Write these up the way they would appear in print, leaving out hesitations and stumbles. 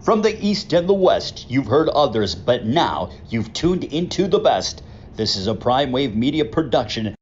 From the East and the West, you've heard others, but now you've tuned into the best. This is a Prime Wave Media production.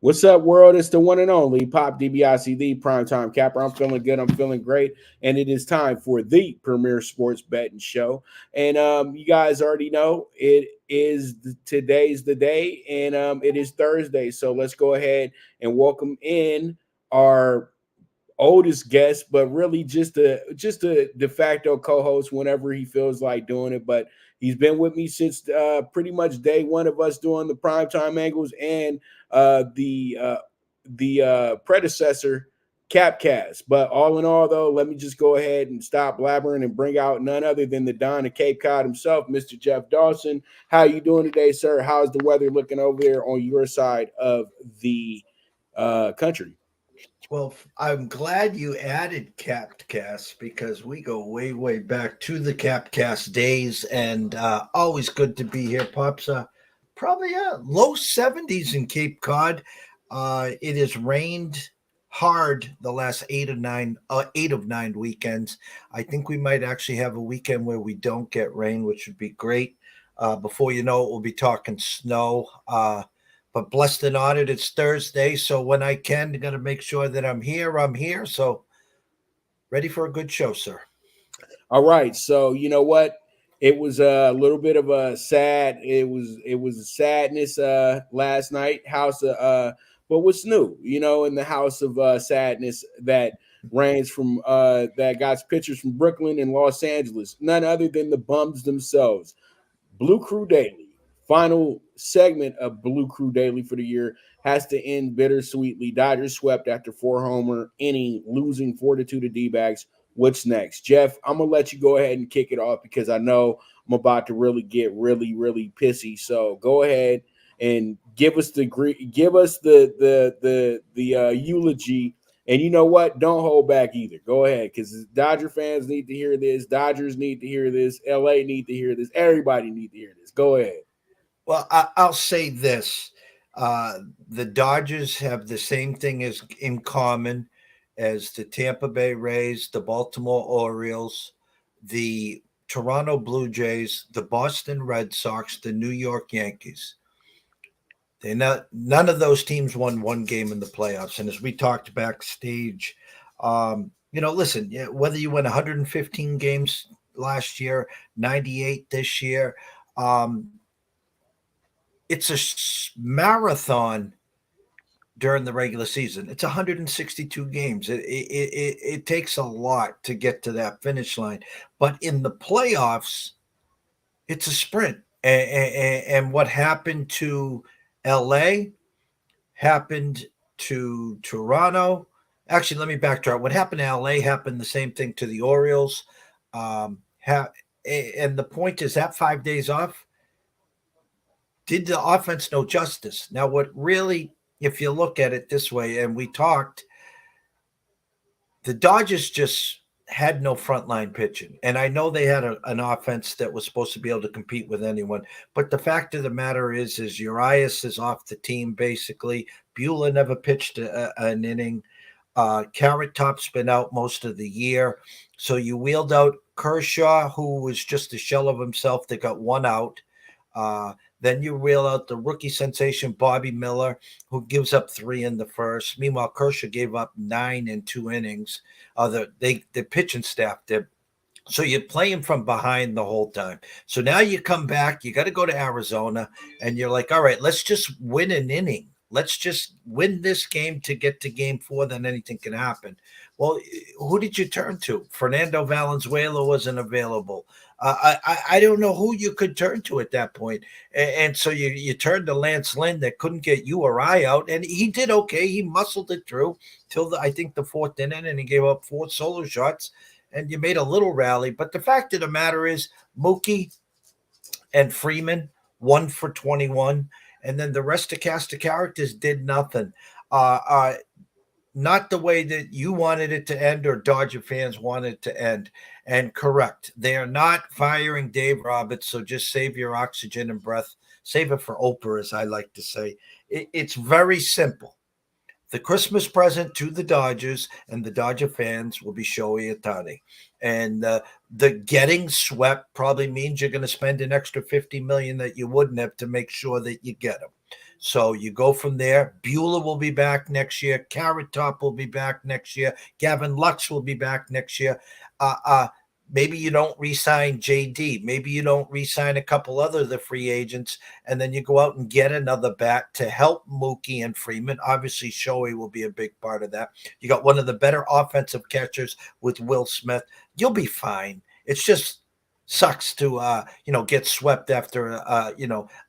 What's up, world? It's the one and only Pop DBacks, the Primetime Capper. I'm feeling good. I'm feeling great. And it is time for the premier sports betting show. And you guys already know today's the day, and it is Thursday. So let's go ahead and welcome in our oldest guest, but really just a de facto co-host whenever he feels like doing it. But he's been with me since pretty much day one of us doing the PrimeTime Angles and the predecessor Capcast. But all in all, though, let me just go ahead and stop blabbering and bring out none other than the Don of Cape Cod himself, Mr. Jeff Dawson. How you doing today, sir? How's the weather looking over there on your side of the country? Well, I'm glad you added Capcast because we go way, way back to the Capcast days, and always good to be here, Pops. Probably low 70s in Cape Cod. It has rained hard the last eight of nine weekends. I think we might actually have a weekend where we don't get rain, which would be great. Before you know it, we'll be talking snow. But blessed and honored, it's Thursday, so when I can, got to make sure that I'm here. So ready for a good show, sir. All right. So you know what? It was a little bit of a sad. It was a sadness last night. But what's new? You know, in the house of sadness that reigns from that got pictures from Brooklyn and Los Angeles. None other than the bums themselves. Blue Crew Daily. Final segment of Blue Crew Daily for the year has to end bittersweetly. Dodgers swept after 4-homer inning, losing 4-2 to DBacks. What's next? Jeff, I'm going to let you go ahead and kick it off because I know I'm about to really get really pissy. So go ahead and give us the eulogy. And you know what? Don't hold back either. Go ahead, because Dodger fans need to hear this. Dodgers need to hear this. LA need to hear this. Everybody need to hear this. Go ahead. Well, I'll say this. The Dodgers have the same thing in common as the Tampa Bay Rays, the Baltimore Orioles, the Toronto Blue Jays, the Boston Red Sox, the New York Yankees. None of those teams won one game in the playoffs. And as we talked backstage, listen, whether you win 115 games last year, 98 this year, it's a marathon during the regular season. It's 162 games. It takes a lot to get to that finish line. But in the playoffs, it's a sprint. And what happened to LA happened to Toronto. Actually, let me backtrack. What happened to LA happened the same thing to the Orioles. And the point is that 5 days off did the offense no justice. Now, what really, if you look at it this way, and we talked, the Dodgers just had no frontline pitching. And I know they had an offense that was supposed to be able to compete with anyone. But the fact of the matter is Urias is off the team, basically. Buehler never pitched an inning. Carrot Top's been out most of the year. So you wheeled out Kershaw, who was just a shell of himself that got one out. Then you wheel out the rookie sensation, Bobby Miller, who gives up 3 in the first. Meanwhile, Kershaw gave up 9 in 2 innings. The pitching staff did. So you're playing from behind the whole time. So now you come back, you got to go to Arizona, and you're like, all right, let's just win an inning. Let's just win this game to get to game 4, then anything can happen. Well, who did you turn to? Fernando Valenzuela wasn't available. I don't know who you could turn to at that point. And so you turned to Lance Lynn that couldn't get you or I out. And he did okay. He muscled it through till I think the 4th inning, and he gave up 4 solo shots. And you made a little rally. But the fact of the matter is, Mookie and Freeman, 1 for 21. And then the rest of cast of characters did nothing. Not the way that you wanted it to end or Dodger fans wanted it to end. And correct, they are not firing Dave Roberts, so just save your oxygen and breath. Save it for Oprah, as I like to say. It's very simple. The Christmas present to the Dodgers and the Dodger fans will be Shohei Ohtani. And the getting swept probably means you're going to spend an extra $50 million that you wouldn't have to make sure that you get them. So you go from there. Bueller will be back next year. Carrot Top will be back next year. Gavin Lux will be back next year. Maybe you don't re-sign JD. Maybe you don't re-sign a couple other of the free agents, and then you go out and get another bat to help Mookie and Freeman. Obviously, Shohei will be a big part of that. You got one of the better offensive catchers with Will Smith. You'll be fine. It's just sucks to get swept after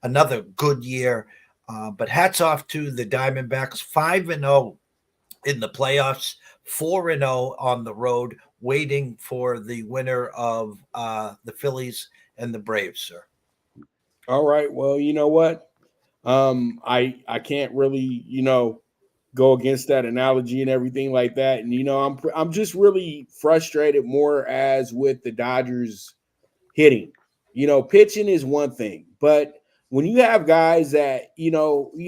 another good year. But hats off to the Diamondbacks, 5-0 in the playoffs, 4-0 on the road, waiting for the winner of the Phillies and the Braves, sir. All right. Well, you know what? I can't really, go against that analogy and everything like that. And, I'm just really frustrated more as with the Dodgers hitting. Pitching is one thing, but when you have guys that, you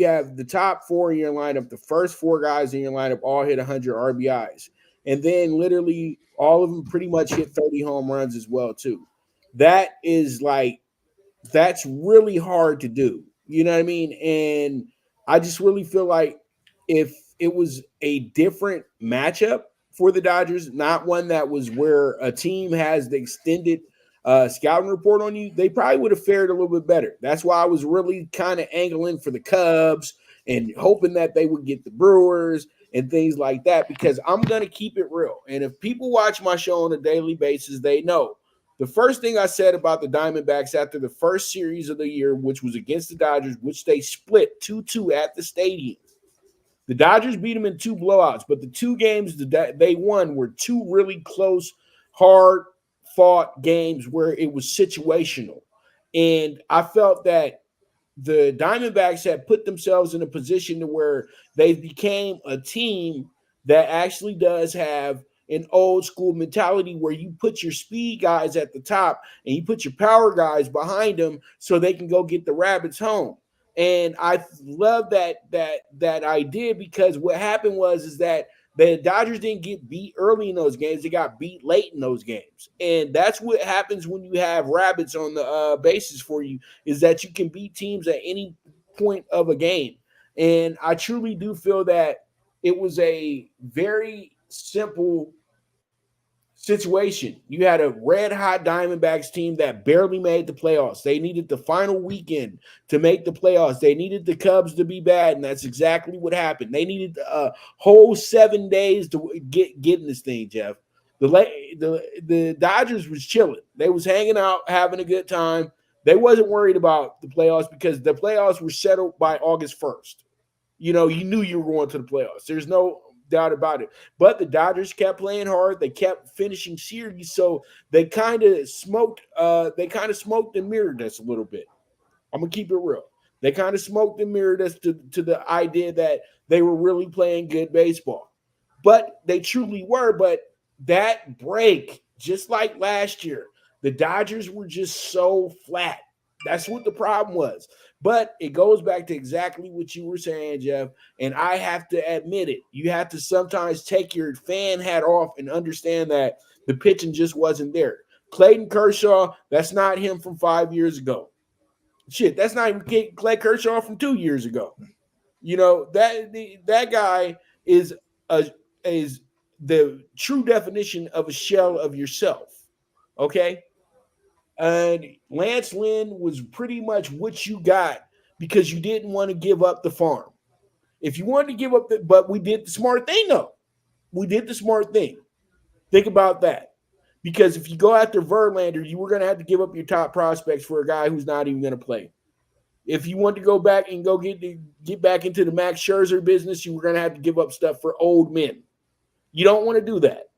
have the top 4 in your lineup, the first 4 guys in your lineup all hit 100 RBIs, and then literally all of them pretty much hit 30 home runs as well, too. That's really hard to do. You know what I mean? And I just really feel like if it was a different matchup for the Dodgers, not one that was where a team has the extended scouting report on you, they probably would have fared a little bit better. That's why I was really kind of angling for the Cubs and hoping that they would get the Brewers and things like that, because I'm going to keep it real. And if people watch my show on a daily basis, they know the first thing I said about the Diamondbacks after the first series of the year, which was against the Dodgers, which they split 2-2 at the stadium. The Dodgers beat them in 2 blowouts, but the 2 games they won were 2 really close, hard-fought games where it was situational. And I felt that the Diamondbacks had put themselves in a position to where they became a team that actually does have an old school mentality where you put your speed guys at the top and you put your power guys behind them so they can go get the rabbits home. And I love that idea, because what happened is that the Dodgers didn't get beat early in those games. They got beat late in those games. And that's what happens when you have rabbits on the bases for you, is that you can beat teams at any point of a game. And I truly do feel that it was a very simple situation. You had a red-hot Diamondbacks team that barely made the playoffs. They needed the final weekend to make the playoffs. They needed the Cubs to be bad, and that's exactly what happened. They needed a whole 7 days to get in this thing, Jeff. The Dodgers was chilling. They was hanging out, having a good time. They wasn't worried about the playoffs because the playoffs were settled by August 1st. You knew you were going to the playoffs. There's no doubt about it. But the Dodgers kept playing hard. They kept finishing series, so they kind of smoked. And mirrored us a little bit. I'm gonna keep it real. They kind of smoked and mirrored us to the idea that they were really playing good baseball, but they truly were. But that break, just like last year, the Dodgers were just so flat. That's what the problem was. But it goes back to exactly what you were saying, Jeff, and I have to admit it. You have to sometimes take your fan hat off and understand that the pitching just wasn't there. Clayton Kershaw, that's not him from 5 years ago. Shit, that's not even Clay Kershaw from 2 years ago. That guy is the true definition of a shell of yourself, okay? And Lance Lynn was pretty much what you got because you didn't want to give up the farm. If you wanted to give up, but we did the smart thing, though. We did the smart thing. Think about that. Because if you go after Verlander, you were going to have to give up your top prospects for a guy who's not even going to play. If you want to go back and get back into the Max Scherzer business, you were going to have to give up stuff for old men. You don't want to do that.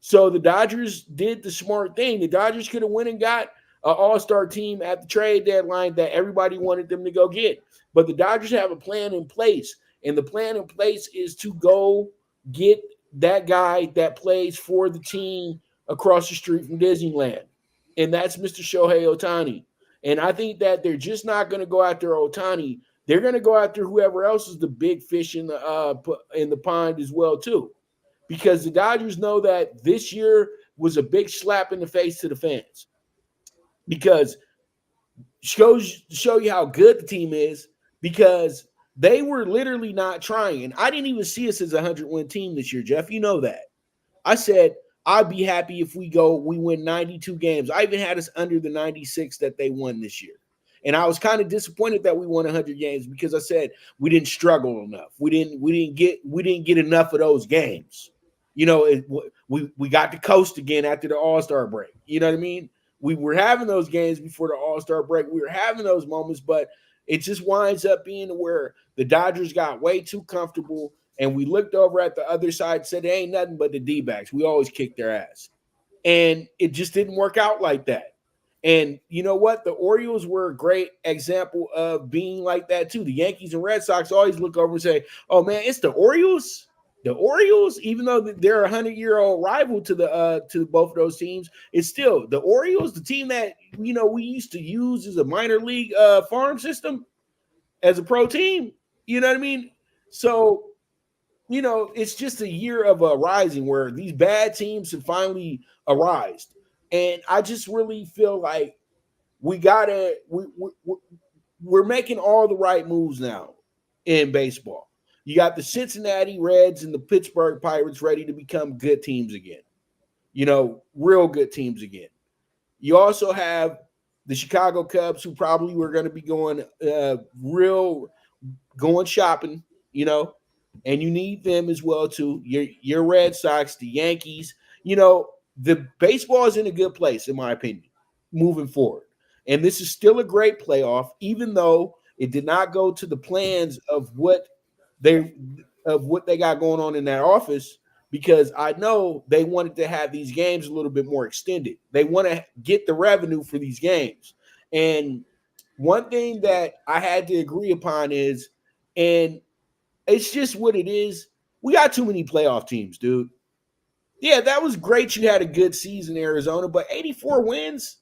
So the Dodgers did the smart thing. The Dodgers could have went and got an all-star team at the trade deadline that everybody wanted them to go get. But the Dodgers have a plan in place, and the plan in place is to go get that guy that plays for the team across the street from Disneyland, and that's Mr. Shohei Ohtani. And I think that they're just not going to go after Ohtani. They're going to go after whoever else is the big fish in the pond as well, too. Because the Dodgers know that this year was a big slap in the face to the fans. Because show you how good the team is, because they were literally not trying. And I didn't even see us as a 100-win team this year, Jeff. You know that. I said I'd be happy if we win 92 games. I even had us under the 96 that they won this year. And I was kind of disappointed that we won 100 games because I said we didn't struggle enough. We didn't get enough of those games. You know, we got to coast again after the All-Star break. You know what I mean? We were having those games before the All-Star break. We were having those moments, but it just winds up being where the Dodgers got way too comfortable, and we looked over at the other side and said, it ain't nothing but the DBacks. We always kick their ass. And it just didn't work out like that. And you know what? The Orioles were a great example of being like that too. The Yankees and Red Sox always look over and say, oh, man, it's the Orioles. The Orioles, even though they're a 100-year-old rival to both of those teams, it's still the Orioles, the team that we used to use as a minor league farm system as a pro team. You know what I mean? So, it's just a year of a rising where these bad teams have finally arisen, and I just really feel like we're making all the right moves now in baseball. You got the Cincinnati Reds and the Pittsburgh Pirates ready to become good teams again. Real good teams again. You also have the Chicago Cubs, who probably were going to be going shopping, and you need them as well too. Your Red Sox, the Yankees, the baseball is in a good place, in my opinion, moving forward. And this is still a great playoff, even though it did not go to the plans of what they got going on in that office, because I know they wanted to have these games a little bit more extended. They want to get the revenue for these games. And one thing that I had to agree upon is, and it's just what it is, we got too many playoff teams, dude. Yeah, that was great. You had a good season, Arizona, but 84 wins,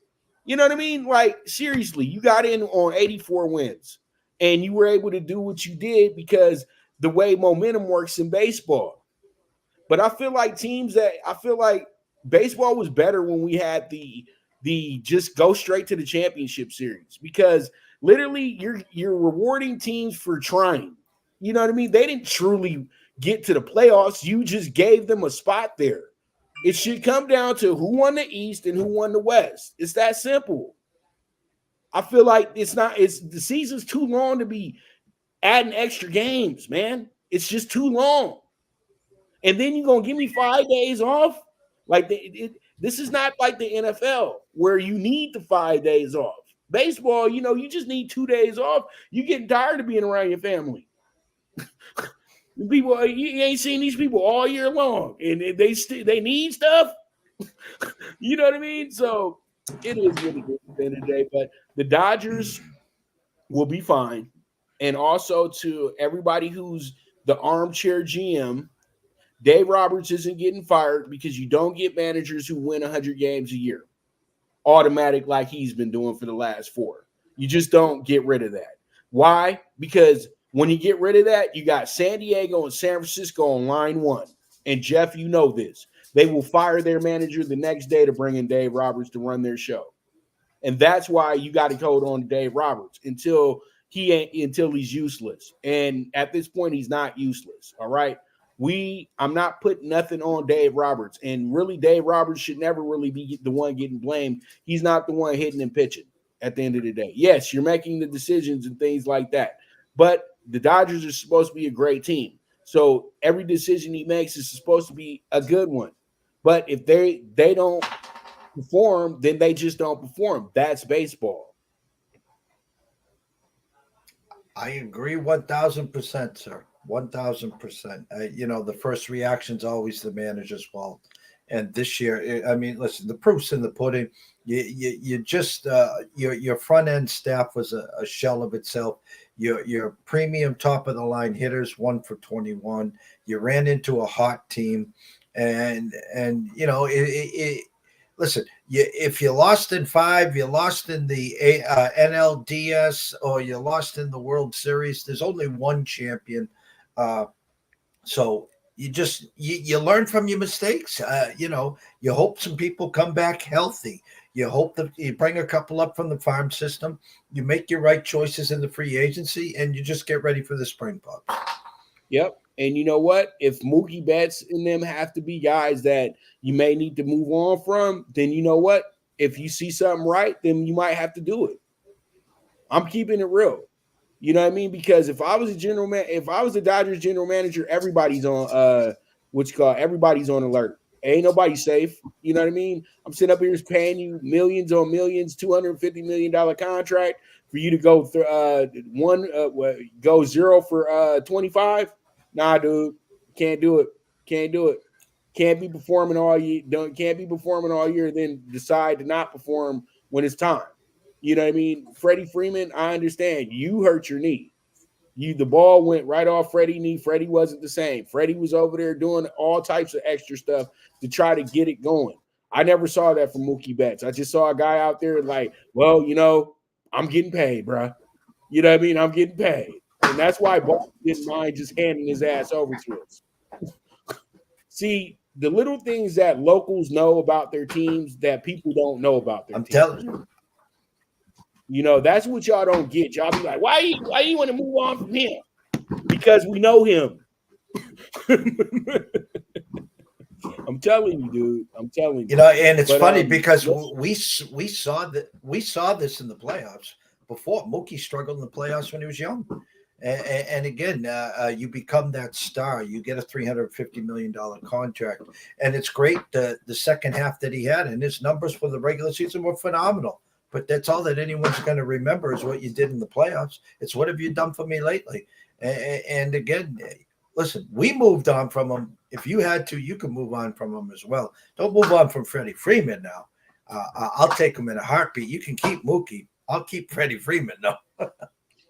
you know what I mean? Like, seriously, you got in on 84 wins, and you were able to do what you did because the way momentum works in baseball. But I feel like baseball was better when we had the just go straight to the championship series, because literally you're rewarding teams for trying. You know what I mean? They didn't truly get to the playoffs. You just gave them a spot there. It should come down to who won the East and who won the West. It's that simple. I feel like the season's too long to be adding extra games, man. It's just too long. And then you're going to give me 5 days off? Like, this is not like the NFL where you need the 5 days off. Baseball, you just need 2 days off. You're getting tired of being around your family. People, you ain't seen these people all year long, and they need stuff. You know what I mean? So it is really good at the end of the day. But the Dodgers will be fine. And also to everybody who's the armchair GM, Dave Roberts isn't getting fired, because you don't get managers who win 100 games a year automatic like he's been doing for the last 4. You just don't get rid of that. Why? Because when you get rid of that, you got San Diego and San Francisco on line 1. And Jeff, you know this. They will fire their manager the next day to bring in Dave Roberts to run their show. And that's why you got to hold on to Dave Roberts until he's useless. And at this point, he's not useless. All right. I'm not putting nothing on Dave Roberts. And really, Dave Roberts should never really be the one getting blamed. He's not the one hitting and pitching at the end of the day. Yes, you're making the decisions and things like that. But the Dodgers are supposed to be a great team. So every decision he makes is supposed to be a good one. But if they don't perform, then they just don't perform. That's baseball. I agree 1,000%, sir. 1,000%. You know, the first reaction is always the manager's fault. And this year, I mean, listen, the proof's in the pudding. You just your front end staff was a shell of itself. Your premium top of the line hitters 1 for 21. You ran into a hot team, and you know listen, if you lost in 5, you lost in the NLDS, or you lost in the World Series. There's only one champion, so you learn from your mistakes. You know, you hope some people come back healthy. You hope that you bring a couple up from the farm system. You make your right choices in the free agency, and you just get ready for the spring pups. Yep. And you know what? If Mookie Betts and them have to be guys that you may need to move on from, then you know what? If you see something right, then you might have to do it. I'm keeping it real. You know what I mean? Because if I was a Dodgers general manager, everybody's on everybody's on alert. Ain't nobody safe. You know what I mean? I'm sitting up here paying you millions on millions, $250 million contract for you to go go 0 for 25. Nah, dude, can't do it. Can't do it. Can't be performing all year. Can't be performing all year, then decide to not perform when it's time. You know what I mean? Freddie Freeman, I understand. You hurt your knee. The ball went right off Freddie's knee. Freddie wasn't the same. Freddie was over there doing all types of extra stuff to try to get it going. I never saw that from Mookie Betts. I just saw a guy out there like, well, you know, I'm getting paid, bro. You know what I mean? I'm getting paid. And that's why Boston didn't mind just handing his ass over to us. See, the little things that locals know about their teams that people don't know about their teams. I'm telling you. You know, that's what y'all don't get. Y'all be like, why you want to move on from him? Because we know him. I'm telling you, dude. I'm telling you. You know, and it's funny because we saw this in the playoffs before. Mookie struggled in the playoffs when he was young. And again, you become that star. You get a $350 million contract. And it's great the second half that he had. And his numbers for the regular season were phenomenal. But that's all that anyone's going to remember is what you did in the playoffs. It's what have you done for me lately? And again, listen, we moved on from him. If you had to, you can move on from him as well. Don't move on from Freddie Freeman now. I'll take him in a heartbeat. You can keep Mookie. I'll keep Freddie Freeman, though.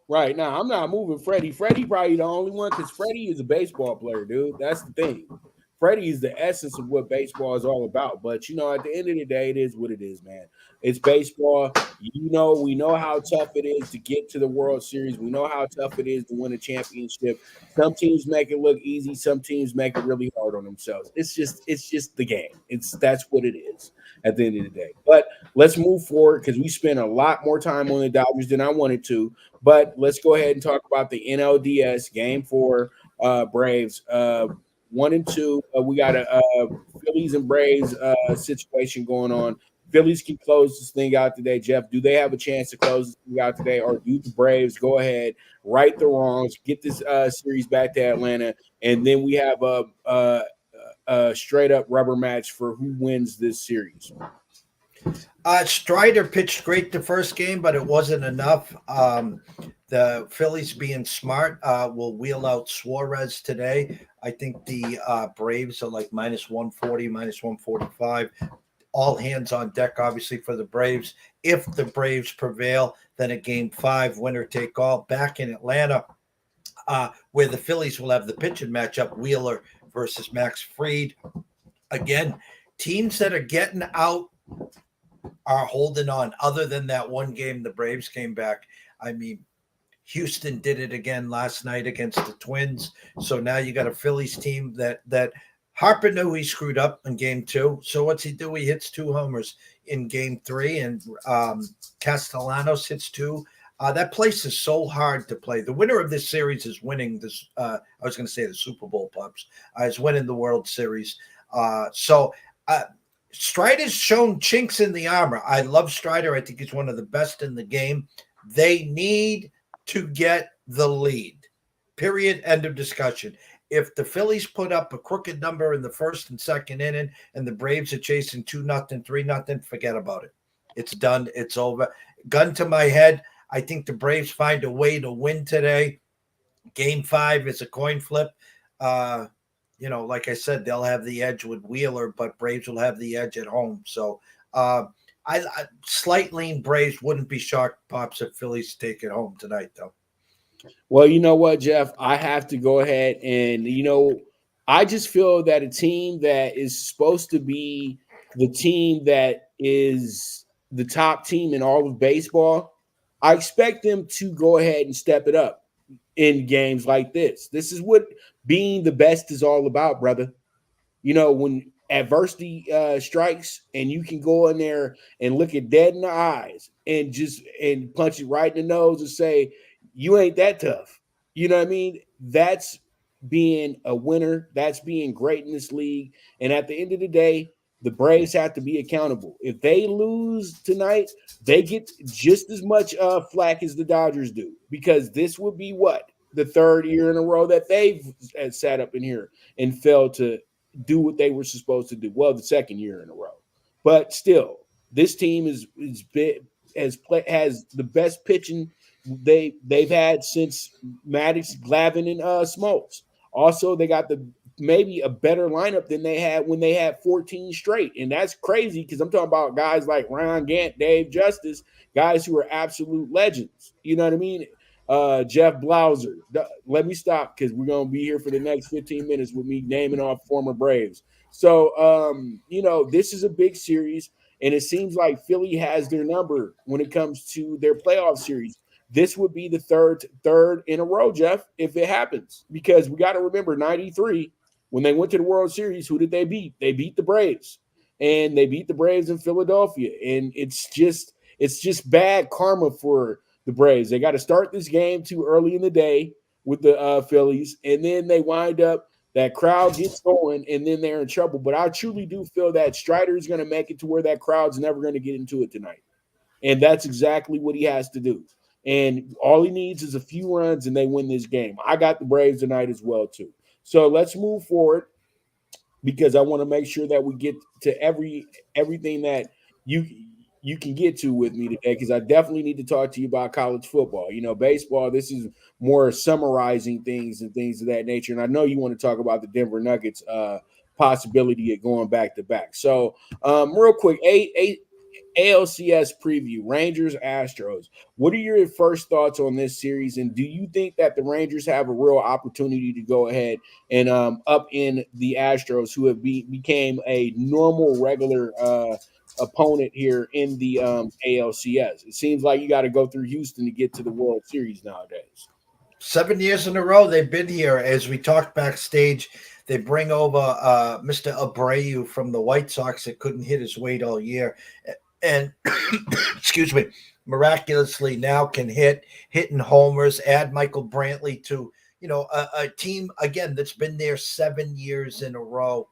Right now, I'm not moving Freddie. Freddie probably the only one because Freddie is a baseball player, dude. That's the thing. Freddie is the essence of what baseball is all about. But, you know, at the end of the day, it is what it is, man. It's baseball. You know, we know how tough it is to get to the World Series. We know how tough it is to win a championship. Some teams make it look easy. Some teams make it really hard on themselves. It's just the game. That's what it is at the end of the day. But let's move forward because we spent a lot more time on the Dodgers than I wanted to. But let's go ahead and talk about the NLDS Game 4 Braves. 1 and 2. We got a Phillies and Braves situation going on. Phillies can close this thing out today. Jeff, do they have a chance to close this thing out today, or do the Braves go ahead, right the wrongs, get this series back to Atlanta, and then we have a straight-up rubber match for who wins this series? Strider pitched great the first game, but it wasn't enough. The Phillies, being smart, will wheel out Suarez today. I think the Braves are like minus 140, minus 145. All hands on deck, obviously, for the Braves. If the Braves prevail, then a Game 5, winner take all, back in Atlanta, where the Phillies will have the pitching matchup, Wheeler versus Max Fried. Again, teams that are getting out are holding on. Other than that one game, the Braves came back. I mean, Houston did it again last night against the Twins. So now you got a Phillies team that Harper knew he screwed up in Game 2. So what's he do? He hits 2 homers in Game 3, and Castellanos hits 2. That place is so hard to play. The winner of this series is winning this. I was going to say the Super Bowl pups. Is winning the World Series. Strider's shown chinks in the armor. I love Strider. I think he's one of the best in the game. They need to get the lead. Period. End of discussion. If the Phillies put up a crooked number in the first and second inning and the Braves are chasing 2-0, 3-0, forget about it. It's done. It's over. Gun to my head. I think the Braves find a way to win today. Game 5 is a coin flip. Like I said, they'll have the edge with Wheeler, but Braves will have the edge at home. So I slight lean Braves. Wouldn't be shocked, Pops, if Phillies take it home tonight, though. Well, you know what, Jeff? I have to go ahead and, I just feel that a team that is supposed to be the team that is the top team in all of baseball, I expect them to go ahead and step it up in games like this. This is what being the best is all about, brother. When adversity strikes and you can go in there and look it dead in the eyes and punch it right in the nose and say, you ain't that tough. You know what I mean? That's being a winner. That's being great in this league. And at the end of the day, the Braves have to be accountable. If they lose tonight, they get just as much flack as the Dodgers do, because this would be the third year in a row that they've sat up in here and failed to do what they were supposed to do. Well, the second year in a row. But still, this team has the best pitching they've had since Maddox, Glavine, and Smoltz. Also, they got maybe a better lineup than they had when they had 14 straight. And that's crazy, because I'm talking about guys like Ron Gant, Dave Justice, guys who are absolute legends. You know what I mean? Jeff Blauser. Let me stop, because we're going to be here for the next 15 minutes with me naming off former Braves. So, this is a big series, and it seems like Philly has their number when it comes to their playoff series. This would be the third in a row, Jeff, if it happens, because we got to remember 93, when they went to the World Series, who did they beat? They beat the Braves, and they beat the Braves in Philadelphia. And it's just bad karma for the Braves. They got to start this game too early in the day with the Phillies, and then they wind up, that crowd gets going, and then they're in trouble. But I truly do feel that Strider is going to make it to where that crowd's never going to get into it tonight. And that's exactly what he has to do. And all he needs is a few runs, and they win this game. I got the Braves tonight as well, too. So let's move forward, because I want to make sure that we get to everything that you can get to with me today, because I definitely need to talk to you about college football. Baseball, this is more summarizing things and things of that nature. And I know you want to talk about the Denver Nuggets possibility of going back-to-back. So real quick, ALCS preview, Rangers, Astros. What are your first thoughts on this series? And do you think that the Rangers have a real opportunity to go ahead and up in the Astros, who have became a normal, regular opponent here in the ALCS? It seems like you got to go through Houston to get to the World Series nowadays. 7 years in a row they've been here. As we talked backstage, they bring over Mr. Abreu from the White Sox that couldn't hit his weight all year. And excuse me, miraculously now can hitting homers, add Michael Brantley to, a team, again, that's been there 7 years in a row.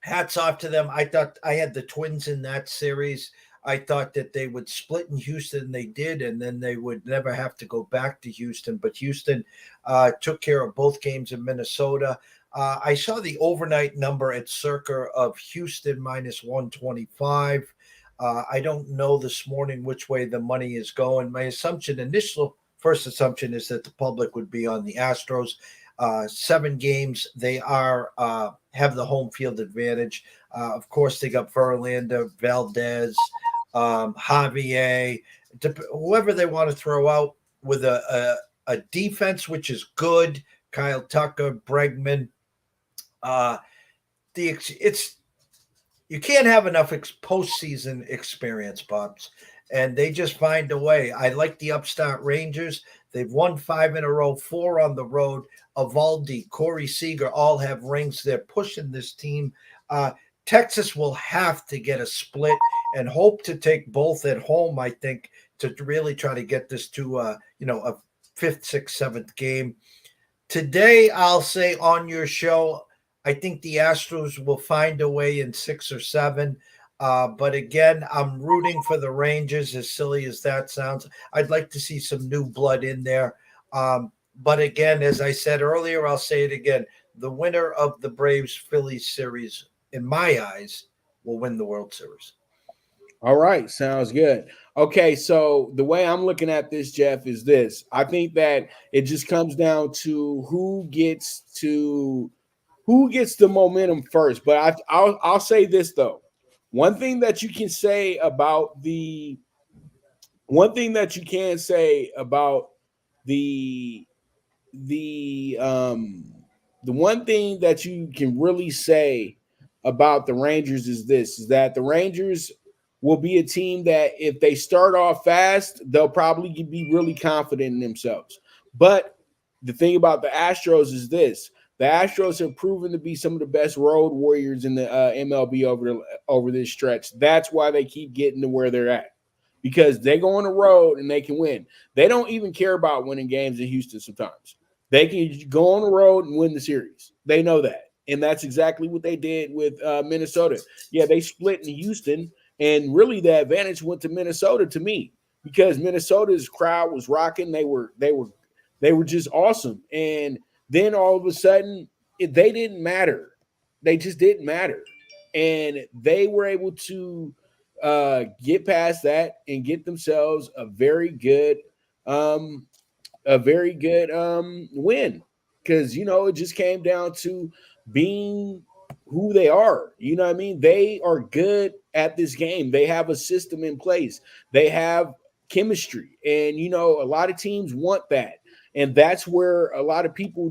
Hats off to them. I thought I had the Twins in that series. I thought that they would split in Houston. They did, and then they would never have to go back to Houston. But Houston took care of both games in Minnesota. I saw the overnight number at Circa of Houston minus 125. I don't know this morning which way the money is going. My first assumption is that the public would be on the Astros. 7 games, they have the home field advantage. Of course, they got Verlander, Valdez, Javier, whoever they want to throw out, with a defense which is good. Kyle Tucker, Bregman. You can't have enough postseason experience, Pops, and they just find a way. I like the upstart Rangers. They've won 5 in a row, 4 on the road. Evaldi, Corey Seager all have rings. They're pushing this team. Texas will have to get a split and hope to take both at home, I think, to really try to get this to a 5th, 6th, 7th game. Today, I'll say on your show, I think the Astros will find a way in 6 or 7. But again, I'm rooting for the Rangers, as silly as that sounds. I'd like to see some new blood in there. But again, as I said earlier, I'll say it again. The winner of the Braves-Phillies series, in my eyes, will win the World Series. All right, sounds good. Okay, so the way I'm looking at this, Jeff, is this. I think that it just comes down to who gets the momentum first. But I'll say this though. One thing that you can say about the the the the one thing that you can really say about the Rangers is this, is that the Rangers will be a team that if they start off fast, they'll probably be really confident in themselves. But the thing about the Astros is this. The Astros have proven to be some of the best road warriors in the MLB over this stretch. That's why they keep getting to where they're at, because they go on the road and they can win. They don't even care about winning games in Houston sometimes. They can go on the road and win the series. They know that. And that's exactly what they did with Minnesota. Yeah, they split in Houston, and really the advantage went to Minnesota to me, because Minnesota's crowd was rocking. They were just awesome. And then all of a sudden, they didn't matter. They just didn't matter. And they were able to get past that and get themselves a very good win, because it just came down to being who they are. You know what I mean? They are good at this game. They have a system in place. They have chemistry, and a lot of teams want that, and that's where a lot of people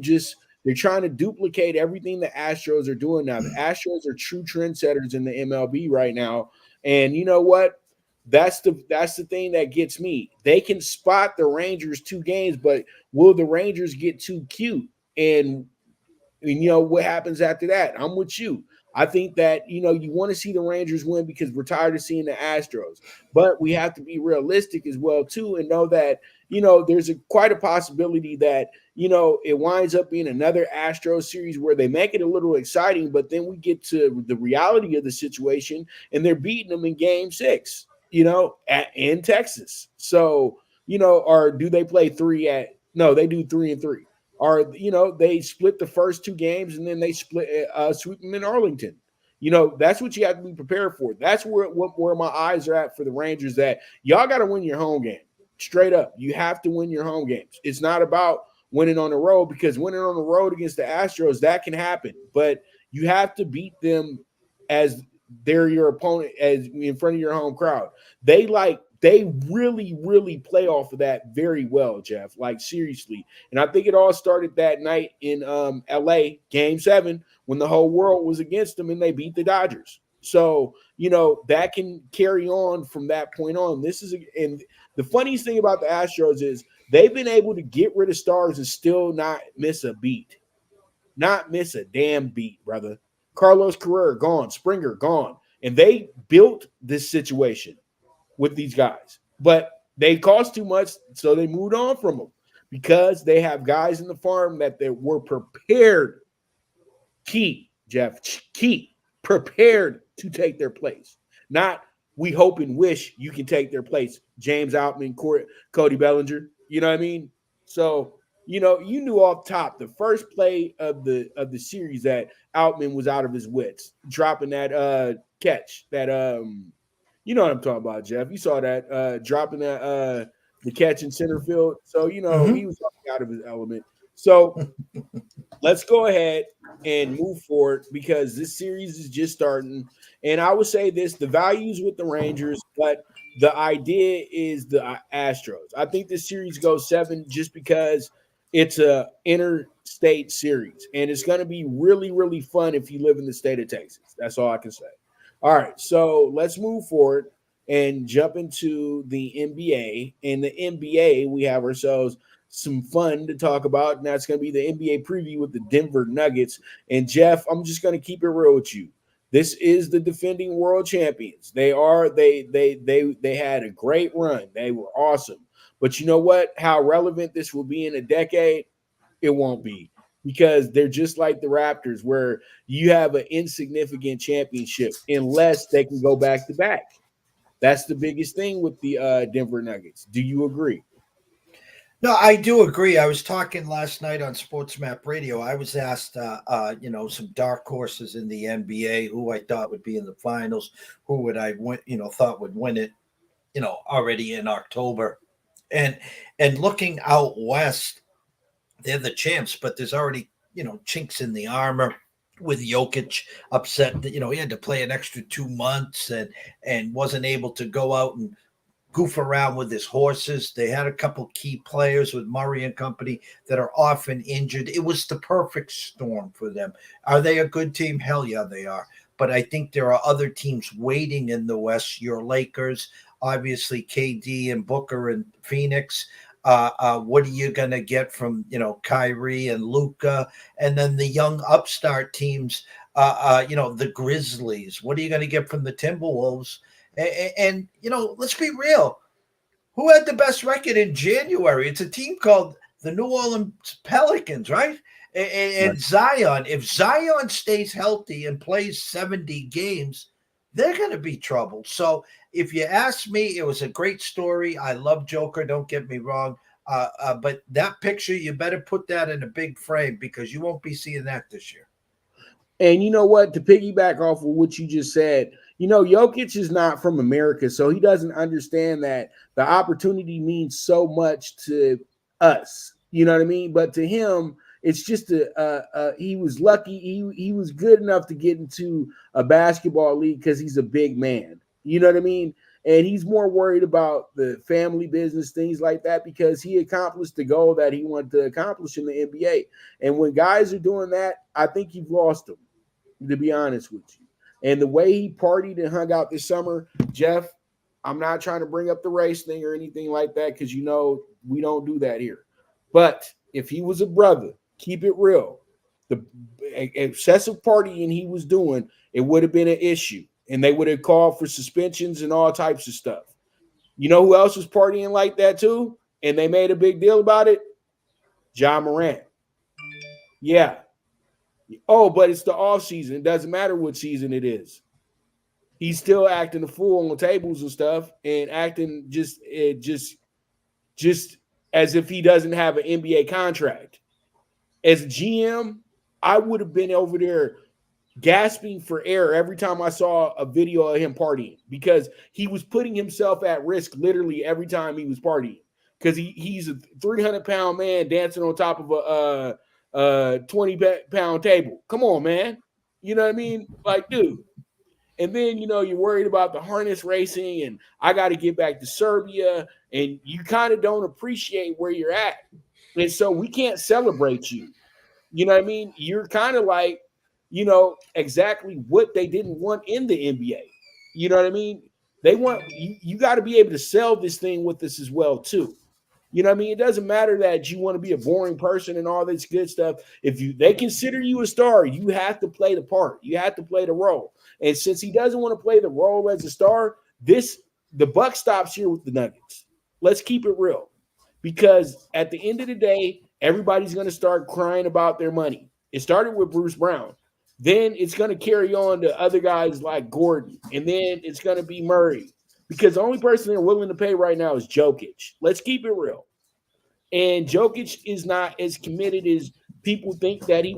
they're trying to duplicate everything the Astros are doing now. The Astros are true trendsetters in the MLB right now, and you know what? That's the thing that gets me. They can spot the Rangers 2 games, but will the Rangers get too cute? And what happens after that? I'm with you. I think that you want to see the Rangers win because we're tired of seeing the Astros. But we have to be realistic as well too, and know that there's quite a possibility that it winds up being another Astros series where they make it a little exciting, but then we get to the reality of the situation and they're beating them in Game 6. In Texas. So, or do they play 3 no, they do 3-3. Or, they split the first 2 games and then they sweep them in Arlington. That's what you have to be prepared for. That's where my eyes are at for the Rangers, that y'all got to win your home game. Straight up. You have to win your home games. It's not about winning on the road, because winning on the road against the Astros, that can happen. But you have to beat them as they're your opponent, as in front of your home crowd. They really, really play off of that very well, Jeff. Like, seriously. And I think it all started that night in LA, Game 7, when the whole world was against them and they beat the Dodgers. So, that can carry on from that point on. And the funniest thing about the Astros is they've been able to get rid of stars and still not miss a beat. Not miss a damn beat, brother. Carlos Correa gone, Springer gone, and they built this situation with these guys. But they cost too much, so they moved on from them, because they have guys in the farm that they were prepared, prepared to take their place. Not we hope and wish you can take their place. James Outman, Cody Bellinger, you know what I mean? So you knew off top the first play of the series that Outman was out of his wits, dropping that catch that you know what I'm talking about, Jeff. You saw that dropping that the catch in center field. So he was out of his element. So let's go ahead and move forward, because this series is just starting. And I would say this: the values with the Rangers, but the idea is the Astros. I think this series goes 7 just because it's a interstate series, and it's going to be really, really fun if you live in the state of Texas. That's all I can say. All right, so let's move forward and jump into the NBA. In the NBA, we have ourselves some fun to talk about, and that's going to be the NBA preview with the Denver Nuggets. And Jeff, I'm just going to keep it real with you. This is the defending world champions. They had a great run. They were awesome. But you know what? How relevant this will be in a decade, it won't be, because they're just like the Raptors, where you have an insignificant championship unless they can go back to back. That's the biggest thing with the Denver Nuggets. Do you agree? No, I do agree. I was talking last night on Sports Map Radio. I was asked, some dark horses in the NBA, who I thought would be in the finals, who would I win, thought would win it, already in October, and looking out west, they're the champs, but there's already chinks in the armor with Jokic upset that he had to play an extra 2 months and wasn't able to go out and goof around with his horses. They had a couple key players with Murray and company that are often injured. It was the perfect storm for them. Are they a good team? Hell yeah, they are. But I think there are other teams waiting in the West. Your Lakers, obviously KD and Booker and Phoenix. What are you going to get from, Kyrie and Luka? And then the young upstart teams, the Grizzlies. What are you going to get from the Timberwolves? And let's be real. Who had the best record in January? It's a team called the New Orleans Pelicans, right? And Zion. If Zion stays healthy and plays 70 games, they're going to be trouble. So if you ask me, it was a great story. I love Joker. Don't get me wrong. But that picture, you better put that in a big frame because you won't be seeing that this year. And you know what? To piggyback off of what you just said, Jokic is not from America, so he doesn't understand that the opportunity means so much to us. You know what I mean? But to him, it's just he was lucky. He was good enough to get into a basketball league because he's a big man. You know what I mean? And he's more worried about the family business, things like that, because he accomplished the goal that he wanted to accomplish in the NBA. And when guys are doing that, I think you've lost them, to be honest with you. And the way he partied and hung out this summer, Jeff, I'm not trying to bring up the race thing or anything like that because, we don't do that here. But if he was a brother, keep it real. The excessive partying he was doing, it would have been an issue. And they would have called for suspensions and all types of stuff. You know who else was partying like that too? And they made a big deal about it? Ja Morant. Yeah. Oh, but it's the off season. It doesn't matter what season it is. He's still acting a fool on tables and stuff and acting just as if he doesn't have an NBA contract. As a GM, I would have been over there gasping for air every time I saw a video of him partying because he was putting himself at risk literally every time he was partying because he's a 300-pound man dancing on top of a 20-pound table. Come on, man. You know what I mean? Like, dude. And then, you're worried about the harness racing and I got to get back to Serbia and you kind of don't appreciate where you're at. And so we can't celebrate you. You know what I mean? You're kind of like, exactly what they didn't want in the NBA. You know what I mean? They want you got to be able to sell this thing with us as well, too. You know what I mean? It doesn't matter that you want to be a boring person and all this good stuff. If they consider you a star, you have to play the part. You have to play the role. And since he doesn't want to play the role as a star, the buck stops here with the Nuggets. Let's keep it real. Because at the end of the day, everybody's going to start crying about their money. It started with Bruce Brown. Then it's going to carry on to other guys like Gordon. And then it's going to be Murray. Because the only person they're willing to pay right now is Jokic. Let's keep it real. And Jokic is not as committed as people think that he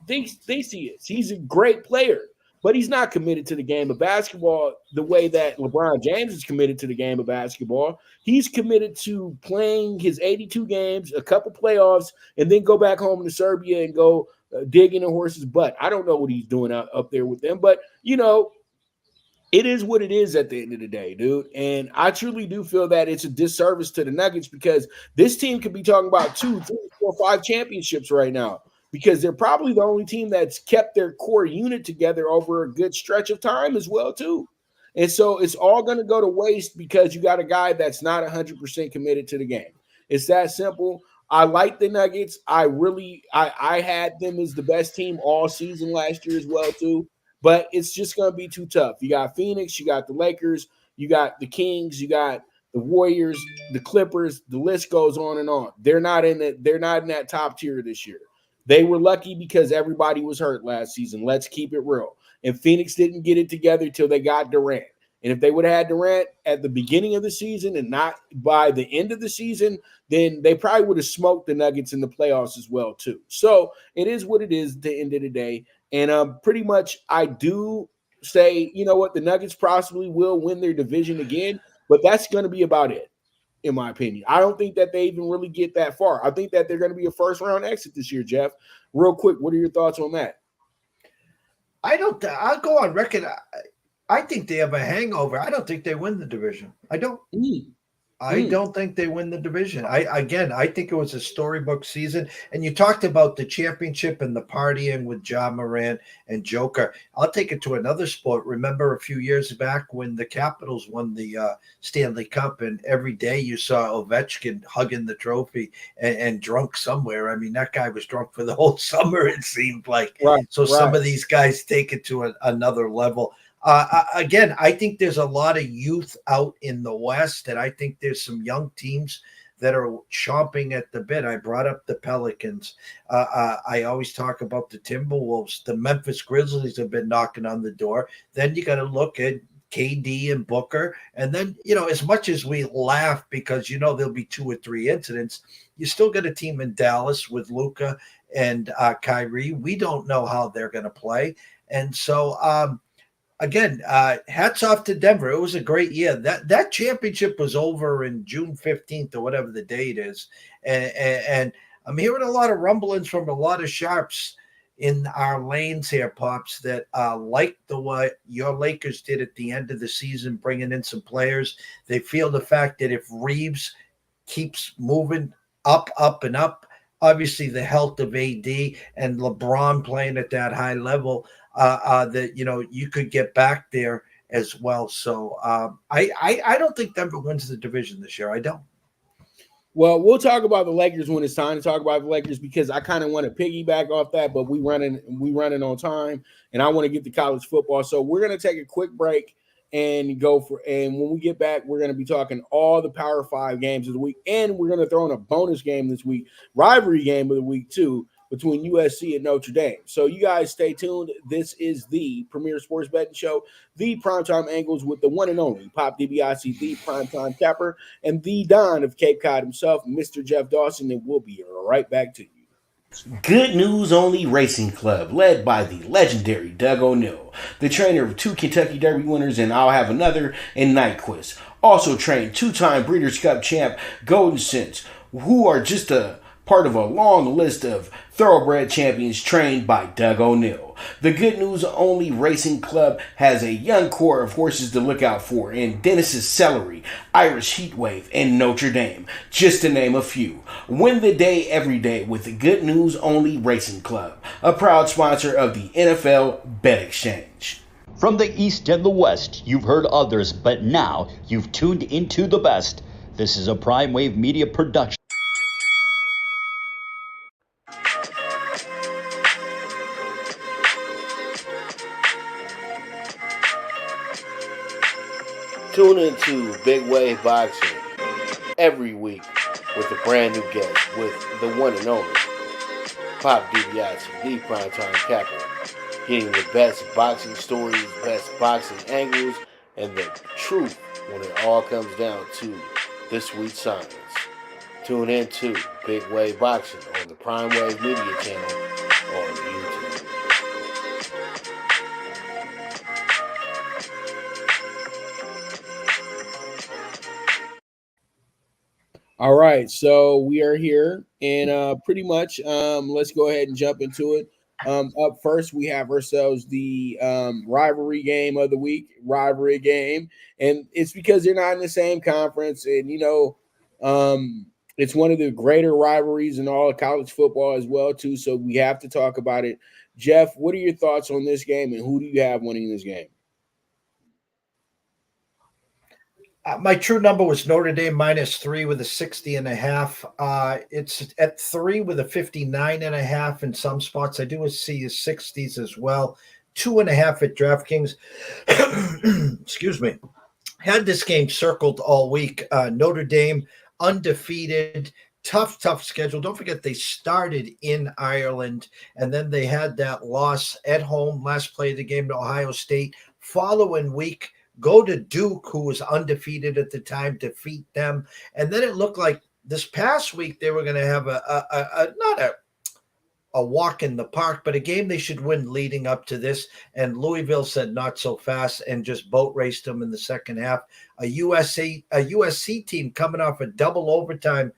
thinks he is. He's a great player, but he's not committed to the game of basketball the way that LeBron James is committed to the game of basketball. He's committed to playing his 82 games, a couple playoffs, and then go back home to Serbia and go dig in a horse's butt. I don't know what he's doing up there with them, but, it is what it is at the end of the day, dude. And I truly do feel that it's a disservice to the Nuggets because this team could be talking about 2, 3, 4, 5 championships right now because they're probably the only team that's kept their core unit together over a good stretch of time as well, too. And so it's all going to go to waste because you got a guy that's not 100% committed to the game. It's that simple. I like the Nuggets. I had them as the best team all season last year as well, too. But it's just going to be too tough. You got Phoenix, you got the Lakers, you got the Kings, you got the Warriors, the Clippers. The list goes on and on. They're not in that top tier this year. They were lucky because everybody was hurt last season. Let's keep it real. And Phoenix didn't get it together till they got Durant. And if they would have had Durant at the beginning of the season and not by the end of the season, then they probably would have smoked the Nuggets in the playoffs as well, too. So it is what it is at the end of the day. And pretty much I do say, you know what, the Nuggets possibly will win their division again, but that's going to be about it, in my opinion. I don't think that they even really get that far. I think that they're going to be a first-round exit this year, Jeff. Real quick, what are your thoughts on that? I'll go on record. I think they have a hangover. I don't think they win the division. I don't. I don't think they win the division. I think it was a storybook season. And you talked about the championship and the partying with Ja Morant and Joker. I'll take it to another sport. Remember a few years back when the Capitals won the Stanley Cup, and every day you saw Ovechkin hugging the trophy and drunk somewhere. I mean, that guy was drunk for the whole summer, it seemed like. Some of these guys take it to another level. Again, I think there's a lot of youth out in the West, and I think there's some young teams that are chomping at the bit. I brought up the Pelicans. I always talk about the Timberwolves. The Memphis Grizzlies have been knocking on the door. Then you got to look at KD and Booker. And then, as much as we laugh because, there'll be 2 or 3 incidents, you still got a team in Dallas with Luka and Kyrie. We don't know how they're going to play. And so, again, hats off to Denver. It was a great year. That championship was over in June 15th or whatever the date is. And I'm hearing a lot of rumblings from a lot of sharps in our lanes here, Pops, that like what your Lakers did at the end of the season, bringing in some players. They feel the fact that if Reeves keeps moving up, and up, obviously the health of AD and LeBron playing at that high level, that you could get back there as well. So I don't think Denver wins the division this year. I don't. Well, we'll talk about the Lakers when it's time to talk about the Lakers, because I kind of want to piggyback off that, but we running on time, and I want to get to college football. So we're going to take a quick break and when we get back, we're going to be talking all the Power 5 games of the week, and we're going to throw in a bonus game this week, rivalry game of the week too, between USC and Notre Dame. So you guys stay tuned. This is the premier sports betting show, the PrimeTime Angles, with the one and only Pop DBacks, the Primetime Capper, and the Don of Cape Cod himself, Mr. Jeff Dawson, and we'll be right back to you. Good News Only Racing Club, led by the legendary Doug O'Neill, the trainer of 2 Kentucky Derby winners, and I'll Have Another, and Nyquist. Also trained 2-time Breeders' Cup champ Golden Sense, who are just a part of a long list of thoroughbred champions trained by Doug O'Neill. The Good News Only Racing Club has a young core of horses to look out for in Dennis's Celery, Irish Heatwave, and Notre Dame, just to name a few. Win the day every day with the Good News Only Racing Club, a proud sponsor of the NFL Bet Exchange. From the East and the West, you've heard others, but now you've tuned into the best. This is a Prime Wave Media production. Tune into Big Wave Boxing every week with a brand new guest, with the one and only Pop DBacks, the Primetime Capper, getting the best boxing stories, best boxing angles, and the truth when it all comes down to the sweet science. Tune in to Big Wave Boxing on the Prime Wave Media channel on YouTube. All right, so we are here, and pretty much let's go ahead and jump into it. Up first, we have ourselves the rivalry game of the week, Rivalry Game, and it's because they're not in the same conference, and it's one of the greater rivalries in all of college football as well too. So we have to talk about it. Jeff, what are your thoughts on this game, and who do you have winning this game? My true number was Notre Dame -3 with a 60.5. It's at 3 with a 59.5 in some spots. I do see a 60s as well. 2.5 at DraftKings. Excuse me. Had this game circled all week. Notre Dame undefeated. Tough schedule. Don't forget they started in Ireland, and then they had that loss at home, last play of the game to Ohio State. Following week, go to Duke, who was undefeated at the time, defeat them. And then it looked like this past week they were going to have not a walk in the park, but a game they should win leading up to this. And Louisville said not so fast and just boat raced them in the second half. A USC team coming off a double overtime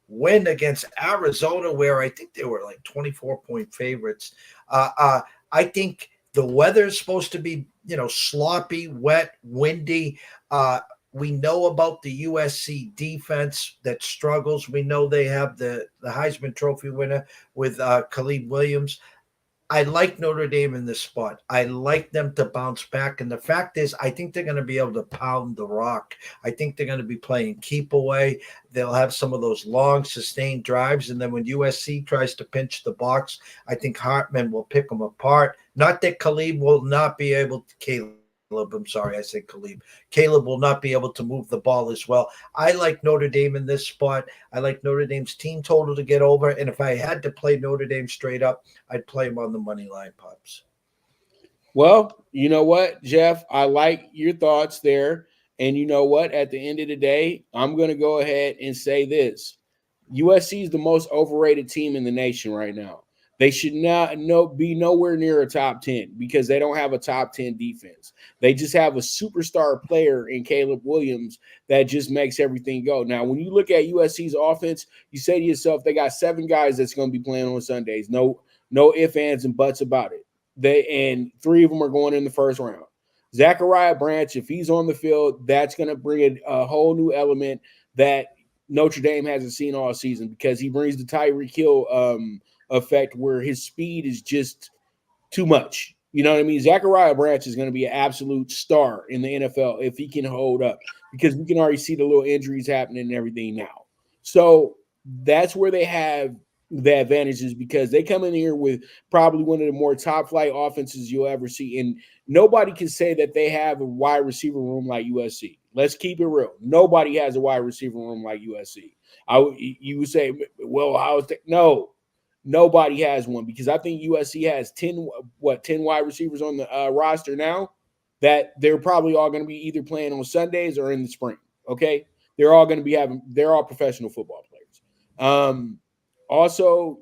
win against Arizona, where I think they were like 24-point favorites. I think the weather is supposed to be, sloppy, wet, windy. We know about the USC defense that struggles. We know they have the Heisman Trophy winner with Caleb Williams. I like Notre Dame in this spot. I like them to bounce back. And the fact is, I think they're going to be able to pound the rock. I think they're going to be playing keep away. They'll have some of those long, sustained drives. And then when USC tries to pinch the box, I think Hartman will pick them apart. Not that Caleb will not be able to I'm sorry, I said Caleb. Caleb will not be able to move the ball as well. I like Notre Dame in this spot. I like Notre Dame's team total to get over. And if I had to play Notre Dame straight up, I'd play them on the money line, Pops. Well, you know what, Jeff? I like your thoughts there. And you know what? At the end of the day, I'm going to go ahead and say this. USC is the most overrated team in the nation right now. They should not be nowhere near a top 10 because they don't have a top 10 defense. They just have a superstar player in Caleb Williams that just makes everything go. Now, when you look at USC's offense, you say to yourself, they got 7 guys that's going to be playing on Sundays. No ifs, ands, and buts about it. And 3 of them are going in the first round. Zachariah Branch, if he's on the field, that's going to bring a whole new element that Notre Dame hasn't seen all season because he brings the Tyreek Hill effect where his speed is just too much. You know what I mean? Zachariah Branch is going to be an absolute star in the NFL if he can hold up because we can already see the little injuries happening and everything now. So that's where they have the advantages because they come in here with probably one of the more top flight offenses you'll ever see. And nobody can say that they have a wide receiver room like USC. Let's keep it real. Nobody has a wide receiver room like USC. You would say, well, how is that? No. Nobody has one because I think USC has 10 wide receivers on the roster now that they're probably all going to be either playing on Sundays or in the spring. Okay. They're all going to be they're all professional football players. Also,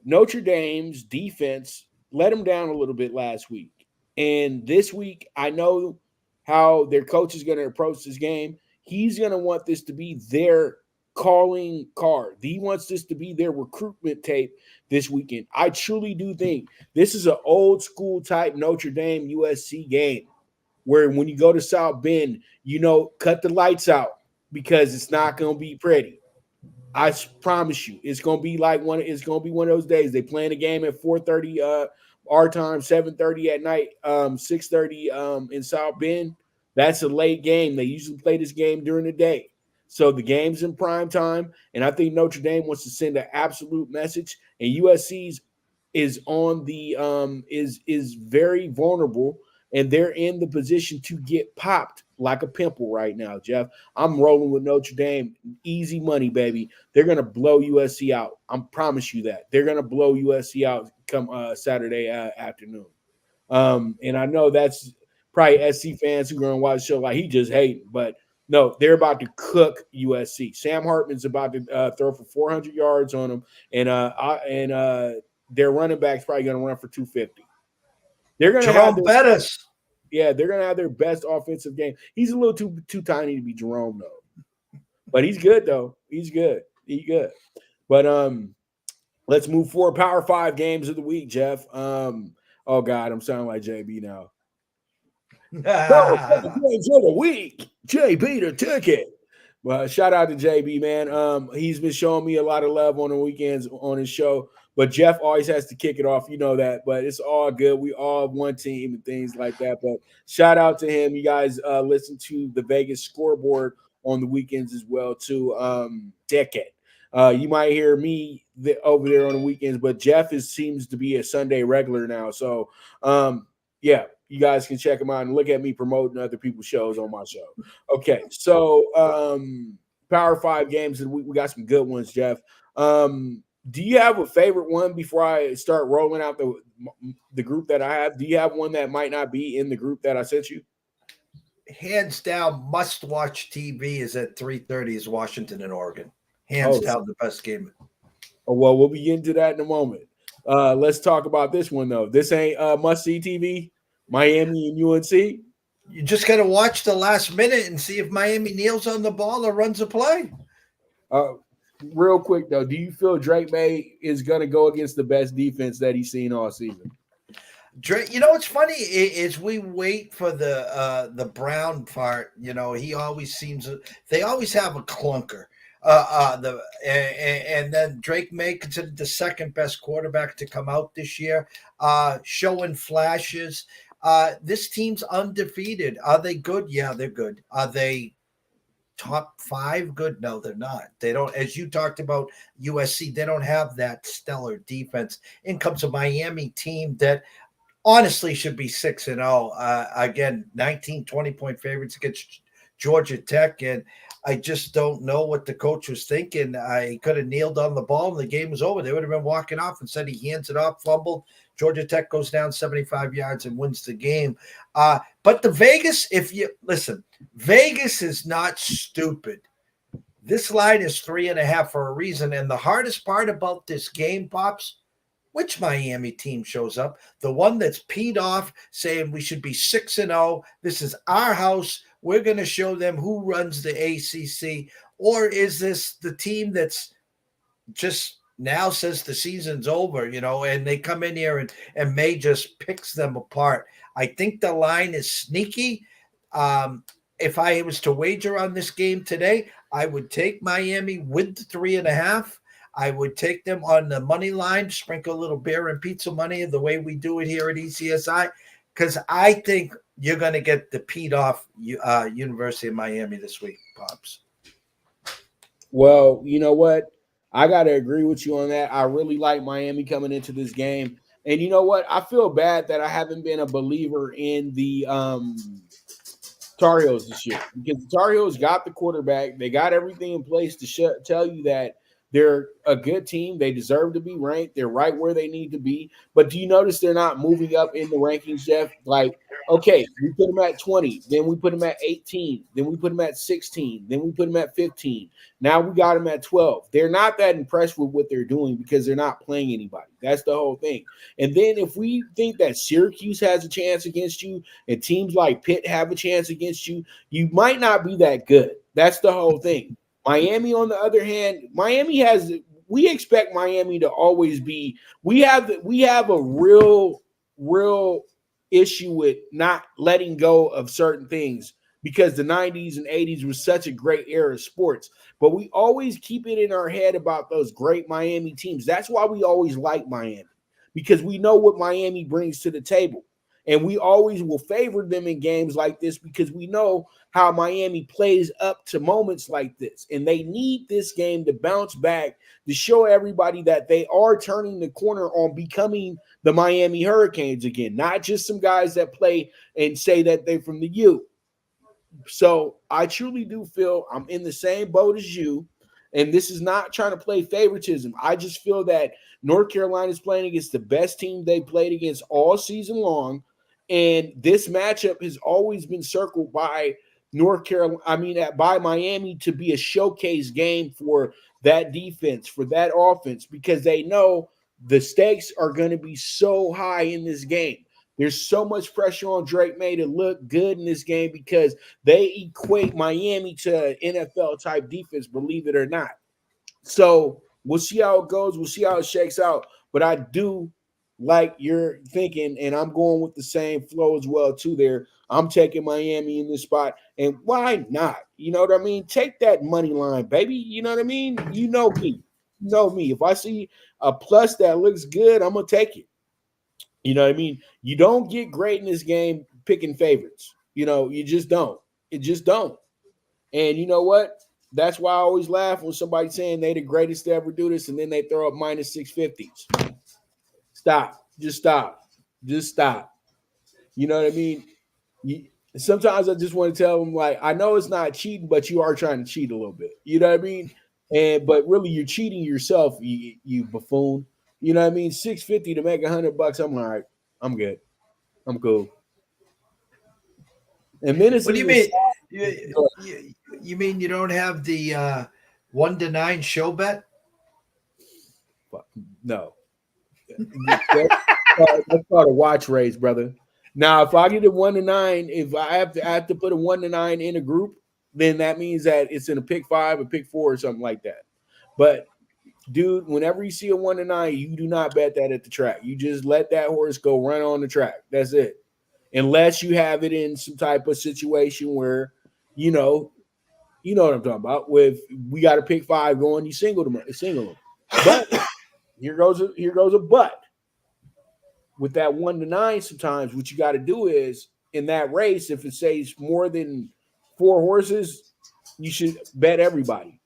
Notre Dame's defense let them down a little bit last week. And this week, I know how their coach is going to approach this game. He's going to want this to be their calling card. He wants this to be their recruitment tape this weekend. I truly do think this is an old school type Notre Dame USC game where when you go to South Bend, cut the lights out because it's not going to be pretty. I promise you, it's going to be it's going to be one of those days. They playing a game at 4:30 our time, 7:30 at night, 6:30 in South Bend. That's a late game. They usually play this game during the day. So the game's in prime time, and I think Notre Dame wants to send an absolute message. And USC's is on the is very vulnerable, and they're in the position to get popped like a pimple right now. Jeff, I'm rolling with Notre Dame, easy money, baby. They're gonna blow USC out. I promise you that they're gonna blow USC out come Saturday afternoon. And I know that's probably SC fans who are gonna watch the show like he just hating, but. No, they're about to cook USC. Sam Hartman's about to throw for 400 yards on them, and their running back's probably going to run for 250. They're going to have Bettis. Yeah, they're going to have their best offensive game. He's a little too tiny to be Jerome though, but he's good though. He's good. But let's move forward. Power 5 games of the week, Jeff. Oh God, I'm sounding like JB now. Games of the week, JB the ticket. Well, shout out to JB, man. He's been showing me a lot of love on the weekends on his show, but Jeff always has to kick it off. You know that, but it's all good. We all have one team and things like that. But shout out to him. You guys listen to the Vegas scoreboard on the weekends as well too. Ticket. You might hear me over there on the weekends, but Jeff seems to be a Sunday regular now. So, yeah. You guys can check them out and look at me promoting other people's shows on my show. Okay, so Power 5 games, and we got some good ones, Jeff. Do you have a favorite one before I start rolling out the group that I have? Do you have one that might not be in the group that I sent you? hands down, must-watch TV is at 3:30 is Washington and Oregon. Hands down, the best game. Oh, well, we'll be into that in a moment. Let's talk about this one, though. This ain't must-see TV, Miami and UNC. You just got to watch the last minute and see if Miami kneels on the ball or runs a play. Real quick, though, do you feel Drake May is going to go against the best defense that he's seen all season? Drake, what's funny is we wait for the Brown part. He always seems they always have a clunker. And then Drake May considered the second best quarterback to come out this year, showing flashes. This team's undefeated. Are they good? Yeah, they're good. Are they top 5 good? No, they're not. They don't, as you talked about USC, they don't have that stellar defense. In comes a Miami team that honestly should be 6-0. Again, 19, 20-point favorites against Georgia Tech. And I just don't know what the coach was thinking. He could have kneeled on the ball and the game was over. They would have been walking off. Instead, he hands it off, fumbled. Georgia Tech goes down 75 yards and wins the game. But the Vegas, Vegas is not stupid. This line is 3.5 for a reason. And the hardest part about this game, Pops, which Miami team shows up? The one that's peed off, saying we should be 6-0. This is our house. We're going to show them who runs the ACC. Or is this the team that's just now says the season's over, and they come in here and May just picks them apart? I think the line is sneaky. If I was to wager on this game today, I would take Miami with the 3.5. I would take them on the money line, sprinkle a little beer and pizza money the way we do it here at ECSI, because I think you're going to get the peed off University of Miami this week, Pops. Well, you know what? I got to agree with you on that. I really like Miami coming into this game. And you know what? I feel bad that I haven't been a believer in the Tar Heels this year, because the Tar Heels got the quarterback. They got everything in place to tell you that they're a good team. They deserve to be ranked. They're right where they need to be. But do you notice they're not moving up in the rankings, Jeff? Like, okay, we put them at 20. Then we put them at 18. Then we put them at 16. Then we put them at 15. Now we got them at 12. They're not that impressed with what they're doing because they're not playing anybody. That's the whole thing. And then if we think that Syracuse has a chance against you and teams like Pitt have a chance against you, you might not be that good. That's the whole thing. Miami, on the other hand, we expect Miami to always be, we have a real issue with not letting go of certain things, because the 90s and 80s was such a great era of sports. But we always keep it in our head about those great Miami teams. That's why we always like Miami, because we know what Miami brings to the table. And we always will favor them in games like this because we know how Miami plays up to moments like this. And they need this game to bounce back, to show everybody that they are turning the corner on becoming the Miami Hurricanes again, not just some guys that play and say that they're from the U. So I truly do feel I'm in the same boat as you. And this is not trying to play favoritism. I just feel that North Carolina is playing against the best team they played against all season long. And this matchup has always been circled by by Miami to be a showcase game for that defense, for that offense, because they know the stakes are going to be so high in this game. There's so much pressure on Drake May to look good in this game because they equate Miami to an NFL-type defense, believe it or not. So we'll see how it goes. We'll see how it shakes out. But I do like you're thinking, and I'm going with the same flow as well, too, there. I'm taking Miami in this spot, and why not? You know what I mean? Take that money line, baby. You know what I mean? You know me. You know me. If I see a plus that looks good, I'm going to take it. You know what I mean? You don't get great in this game picking favorites. You just don't. It just don't. And you know what? That's why I always laugh when somebody's saying they the greatest to ever do this, and then they throw up minus 650s. Stop. Just stop. Just stop. You know what I mean? Sometimes I just want to tell them, like, I know it's not cheating, but you are trying to cheat a little bit. You know what I mean? But really, you're cheating yourself, you buffoon. You know what I mean? $650 to make $100. I'm all right. I'm good. I'm cool. And Minnesota. What do you mean? You mean you don't have the 1-9 show bet? No. That's called a watch race, brother. Now, if I get a 1-9, if I have to put a 1-9 in a group, then that means that it's in a pick 5, a pick 4, or something like that. But dude, whenever you see a 1-9, you do not bet that at the track. You just let that horse go run on the track. That's it. Unless you have it in some type of situation where, you know what I'm talking about. With we got to pick 5 going, you single them. But here goes a but. With that 1-9, sometimes what you got to do is in that race, if it says more than 4 horses, you should bet everybody.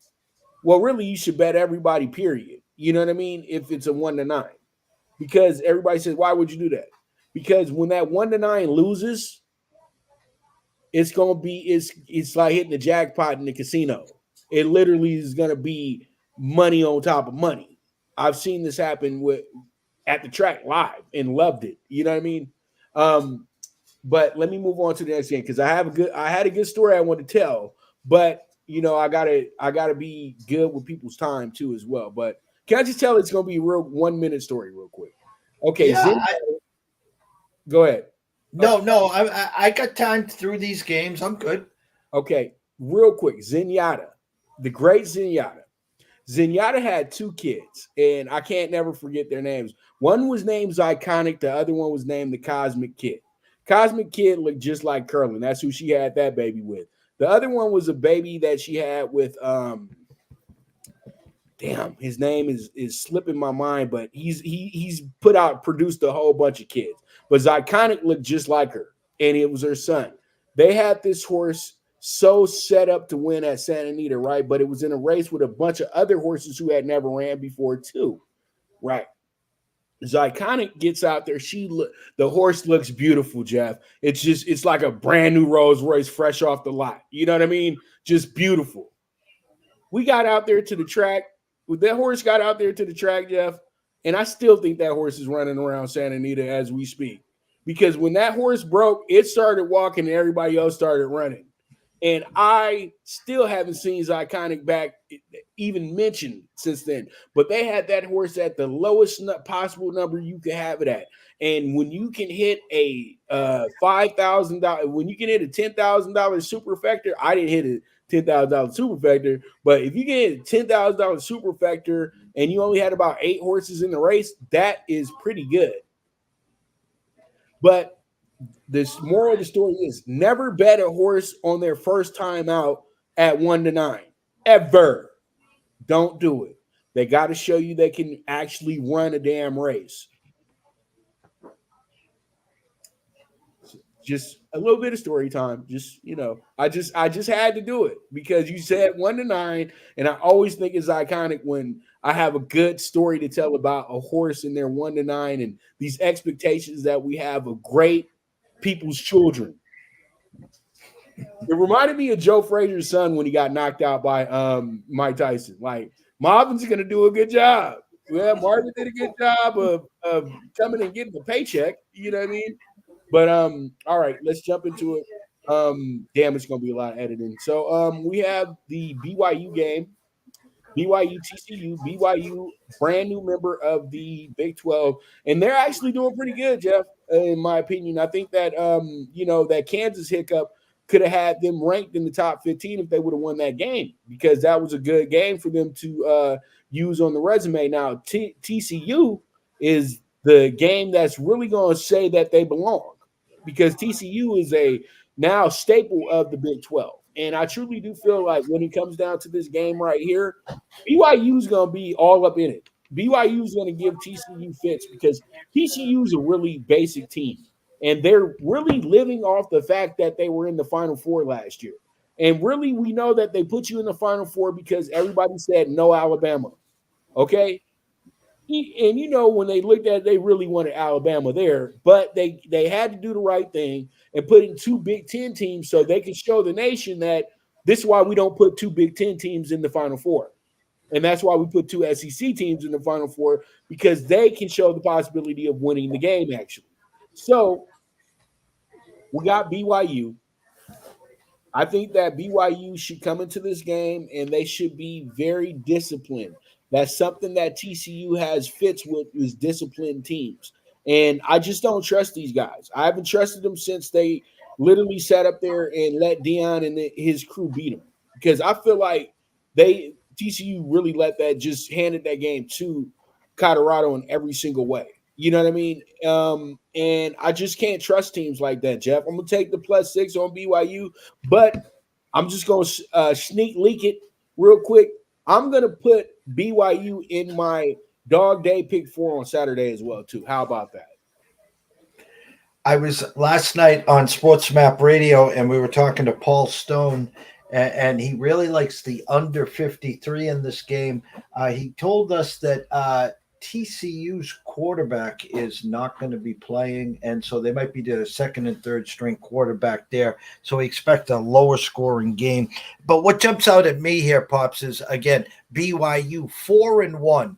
Well, really, you should bet everybody, period. You know what I mean? If it's a 1-9. Because everybody says, why would you do that? Because when that 1-9 loses, it's gonna be it's like hitting the jackpot in the casino. It literally is gonna be money on top of money. I've seen this happen at the track live and loved it. You know what I mean? But let me move on to the next game because I had a good story I want to tell, but I gotta be good with people's time too as well. But can I just tell it's gonna be a real 1-minute story real quick? Okay, Yeah, go ahead. No, I got time through these games. I'm good. Okay, real quick, Zenyatta, the great Zenyatta. Zenyatta had 2 kids, and I can't never forget their names. One was named Iconic, the other one was named the Cosmic Kid. Cosmic Kid looked just like Curlin. That's who she had that baby with. The other one was a baby that she had with his name is slipping my mind, but he's produced a whole bunch of kids. But Iconic looked just like her, and it was her son. They had this horse so set up to win at Santa Anita, right? But it was in a race with a bunch of other horses who had never ran before too, right? Iconic gets out there. The horse looks beautiful, Jeff. It's like a brand new Rolls Royce fresh off the lot. You know what I mean? Just beautiful. We got out there to the track. That horse got out there to the track, Jeff, and I still think that horse is running around Santa Anita as we speak. Because when that horse broke, it started walking and everybody else started running. And I still haven't seen Iconic back even mentioned since then. But they had that horse at the lowest possible number you could have it at. And when you can hit a $5,000, when you can hit a $10,000 superfecta, I didn't hit a $10,000 superfecta, but if you get a $10,000 superfecta and you only had about 8 horses in the race, that is pretty good. But the moral of the story is never bet a horse on their first time out at 1-9. Ever. Don't do it. They got to show you they can actually run a damn race. Just a little bit of story time. I just had to do it because you said 1-9, and I always think it's Iconic when I have a good story to tell about a horse in their 1-9 and these expectations that we have of great people's children. It reminded me of Joe Frazier's son when he got knocked out by Mike Tyson. Like, Marvin's going to do a good job. Well, Marvin did a good job of coming and getting the paycheck. You know what I mean? But all right, let's jump into it. Damn, it's gonna be a lot of editing. So we have the BYU game, BYU TCU, BYU, brand new member of the Big 12, and they're actually doing pretty good, Jeff. In my opinion, I think that that Kansas hiccup could have had them ranked in the top 15 if they would have won that game because that was a good game for them to use on the resume. Now TCU is the game that's really going to say that they belong. Because TCU is a now staple of the Big 12. And I truly do feel like when it comes down to this game right here, BYU is going to be all up in it. BYU is going to give TCU fits because TCU is a really basic team. And they're really living off the fact that they were in the Final Four last year. And really, we know that they put you in the Final Four because everybody said no Alabama. Okay? And when they looked at it, they really wanted Alabama there, but they had to do the right thing and put in 2 Big Ten teams so they could show the nation that this is why we don't put 2 Big Ten teams in the Final Four. And that's why we put 2 SEC teams in the Final Four because they can show the possibility of winning the game, actually. So we got BYU. I think that BYU should come into this game and they should be very disciplined. That's something that TCU has fits with is disciplined teams. And I just don't trust these guys. I haven't trusted them since they literally sat up there and let Dion and his crew beat them. Because I feel like TCU really just handed that game to Colorado in every single way. You know what I mean? And I just can't trust teams like that, Jeff. I'm going to take the +6 on BYU, but I'm just going to sneak leak it real quick. I'm going to put BYU in my dog day pick 4 on Saturday as well, too. How about that? I was last night on Sports Map Radio, and we were talking to Paul Stone, and he really likes the under 53 in this game. He told us that TCU's quarterback is not going to be playing, and so they might be the second and third string quarterback there. So we expect a lower scoring game. But what jumps out at me here, Pops, is again BYU 4-1,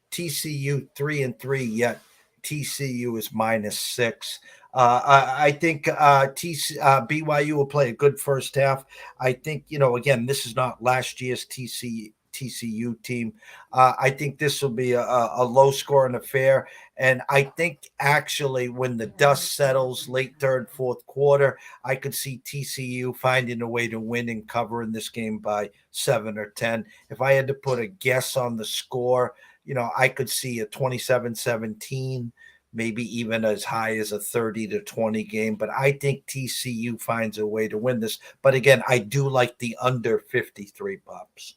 TCU 3-3. Yet TCU is -6. I think BYU will play a good first half. I think, again, this is not last year's TCU team. I think this will be a low-scoring affair. And I think actually when the dust settles late third, fourth quarter, I could see TCU finding a way to win and cover in this game by 7 or 10. If I had to put a guess on the score, I could see a 27-17, maybe even as high as a 30-20 game. But I think TCU finds a way to win this. But again, I do like the under 53, Pops.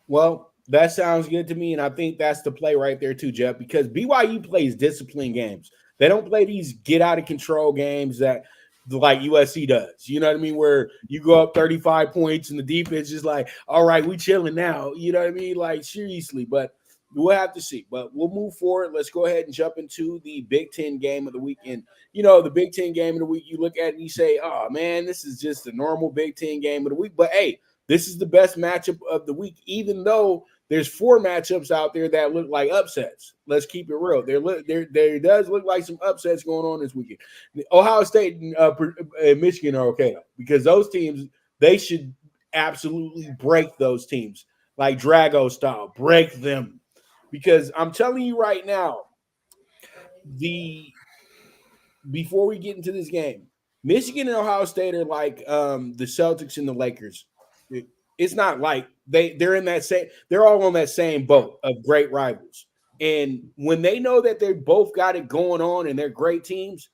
Well, that sounds good to me, and I think that's the play right there too, Jeff, because BYU plays disciplined games. They don't play these get-out-of-control games that like USC does. You know what I mean? Where you go up 35 points and the defense is like, all right, we chilling now. You know what I mean? Like, seriously. But we'll have to see. But we'll move forward. Let's go ahead and jump into the Big Ten game of the week. And, the Big Ten game of the week, you look at it and you say, oh, man, this is just a normal Big Ten game of the week. But, hey, this is the best matchup of the week, even though there's 4 matchups out there that look like upsets. Let's keep it real. There does look like some upsets going on this weekend. Ohio State and Michigan are okay, though, because those teams, they should absolutely break those teams, like Drago style. Break them. Because I'm telling you right now, before we get into this game, Michigan and Ohio State are like the Celtics and the Lakers. It's not like they're in that same, they're all on that same boat of great rivals. And when they know that they both got it going on and they're great teams,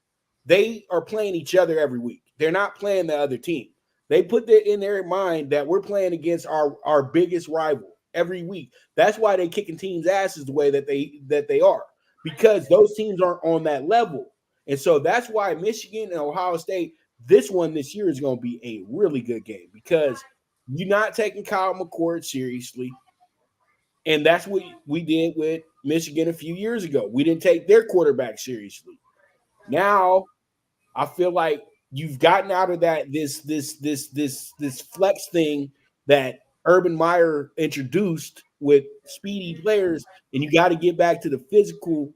they are playing each other every week. They're not playing the other team. They put that in their mind that we're playing against our biggest rival every week. That's why they kicking teams' asses the way that they are, because those teams aren't on that level. And so that's why Michigan and Ohio State, this year is going to be a really good game, because you're not taking Kyle McCord seriously. And that's what we did with Michigan a few years ago. We didn't take their quarterback seriously. Now, I feel like you've gotten out of that this flex thing that Urban Meyer introduced with speedy players, and you got to get back to the physical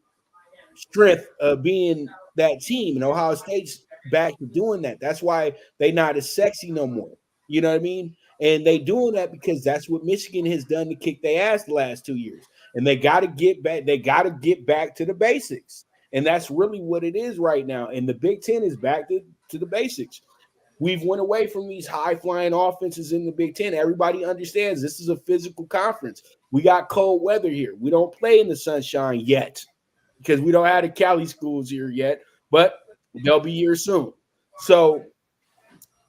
strength of being that team. And Ohio State's back to doing that. That's why they not as sexy no more. You know what I mean? And they doing that because that's what Michigan has done to kick their ass the last 2 years. And they got to get back. They got to get back to the basics. And that's really what it is right now. And the Big Ten is back to the basics. We've went away from these high-flying offenses in the Big Ten. Everybody understands this is a physical conference. We got cold weather here. We don't play in the sunshine yet because we don't have the Cali schools here yet, but they'll be here soon. So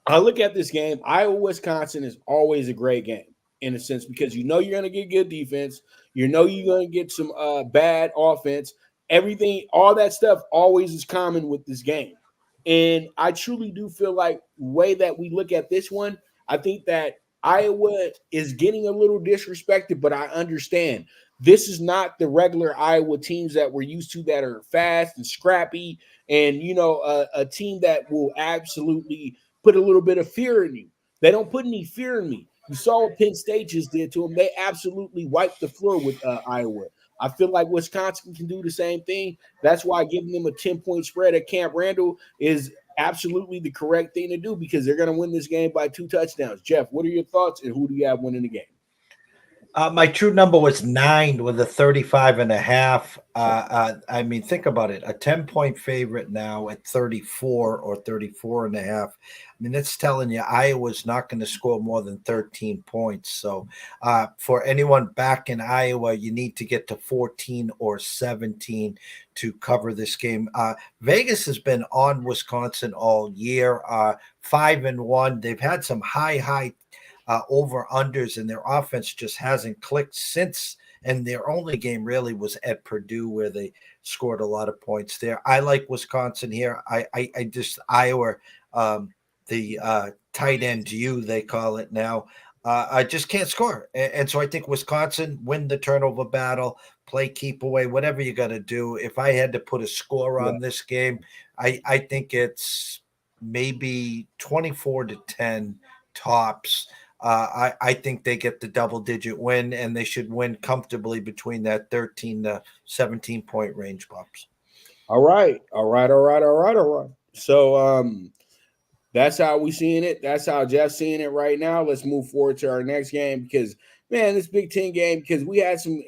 I look at this game. Iowa-Wisconsin is always a great game in a sense, because you're going to get good defense. You're going to get some bad offense. Everything, all that stuff always is common with this game. And I truly do feel like the way that we look at this one, I think that Iowa is getting a little disrespected, but I understand. This is not the regular Iowa teams that we're used to that are fast and scrappy and, a team that will absolutely put a little bit of fear in you. They don't put any fear in me. You saw what Penn State just did to them. They absolutely wiped the floor with Iowa. I feel like Wisconsin can do the same thing. That's why giving them a 10-point spread at Camp Randall is absolutely the correct thing to do because they're going to win this game by 2 touchdowns. Jeff, what are your thoughts, and who do you have winning the game? My true number was 9 with a 35.5. I mean, think about it. A 10-point favorite now at 34 or 34.5. I mean, that's telling you Iowa's not going to score more than 13 points. So for anyone back in Iowa, you need to get to 14 or 17 to cover this game. Vegas has been on Wisconsin all year, 5-1. They've had some high over unders, and their offense just hasn't clicked since. And their only game really was at Purdue, where they scored a lot of points there. I like Wisconsin here. I just Iowa, the tight end U they call it now. I just can't score, and so I think Wisconsin win the turnover battle, play keep away, whatever you got to do. If I had to put a score on this game, I think it's maybe 24-10 tops. I think they get the double-digit win, and they should win comfortably between that 13 to 17-point range, Pops. All right. So that's how we seeing it. That's how Jeff's seeing it right now. Let's move forward to our next game because, man, this Big Ten game, because we had some,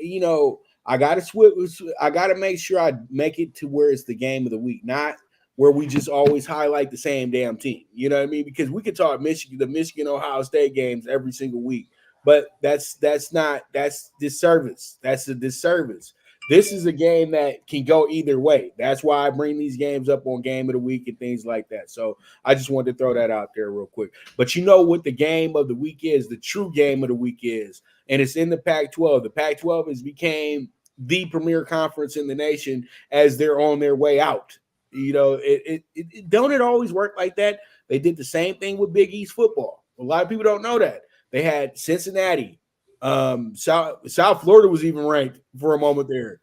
I got to switch. I got to make sure I make it to where it's the game of the week, not where we just always highlight the same damn team. You know what I mean? Because we could talk the Michigan-Ohio State games every single week, but that's disservice. That's a disservice. This is a game that can go either way. That's why I bring these games up on Game of the Week and things like that. So I just wanted to throw that out there real quick. But you know what the game of the week is, the true game of the week is, and it's in the Pac-12. The Pac-12 has became the premier conference in the nation as they're on their way out. Don't it always work like that? They did the same thing with Big East football. A lot of people don't know that. They had Cincinnati. South Florida was even ranked for a moment there.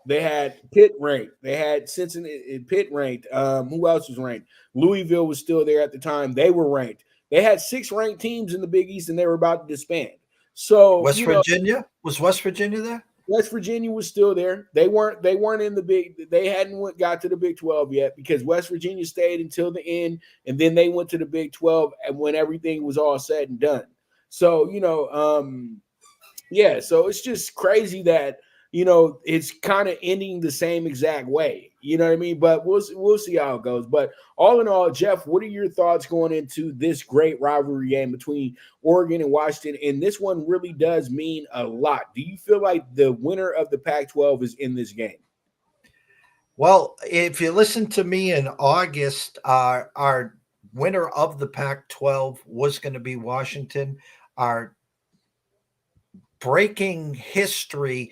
They had Pitt ranked. They had Cincinnati, Pitt ranked. Who else was ranked? Louisville was still there at the time. They were ranked. They had 6 ranked teams in the Big East, and they were about to disband. So West Virginia? Was West Virginia there? West Virginia was still there. They weren't in the big. They hadn't got to the Big 12 yet because West Virginia stayed until the end, and then they went to the Big 12 and when everything was all said and done. So So it's just crazy that it's kind of ending the same exact way. You know what I mean? But we'll see how it goes. But all in all, Jeff, what are your thoughts going into this great rivalry game between Oregon and Washington? And this one really does mean a lot. Do you feel like the winner of the Pac-12 is in this game? Well, if you listen to me in August, our winner of the Pac-12 was going to be Washington. Our breaking history,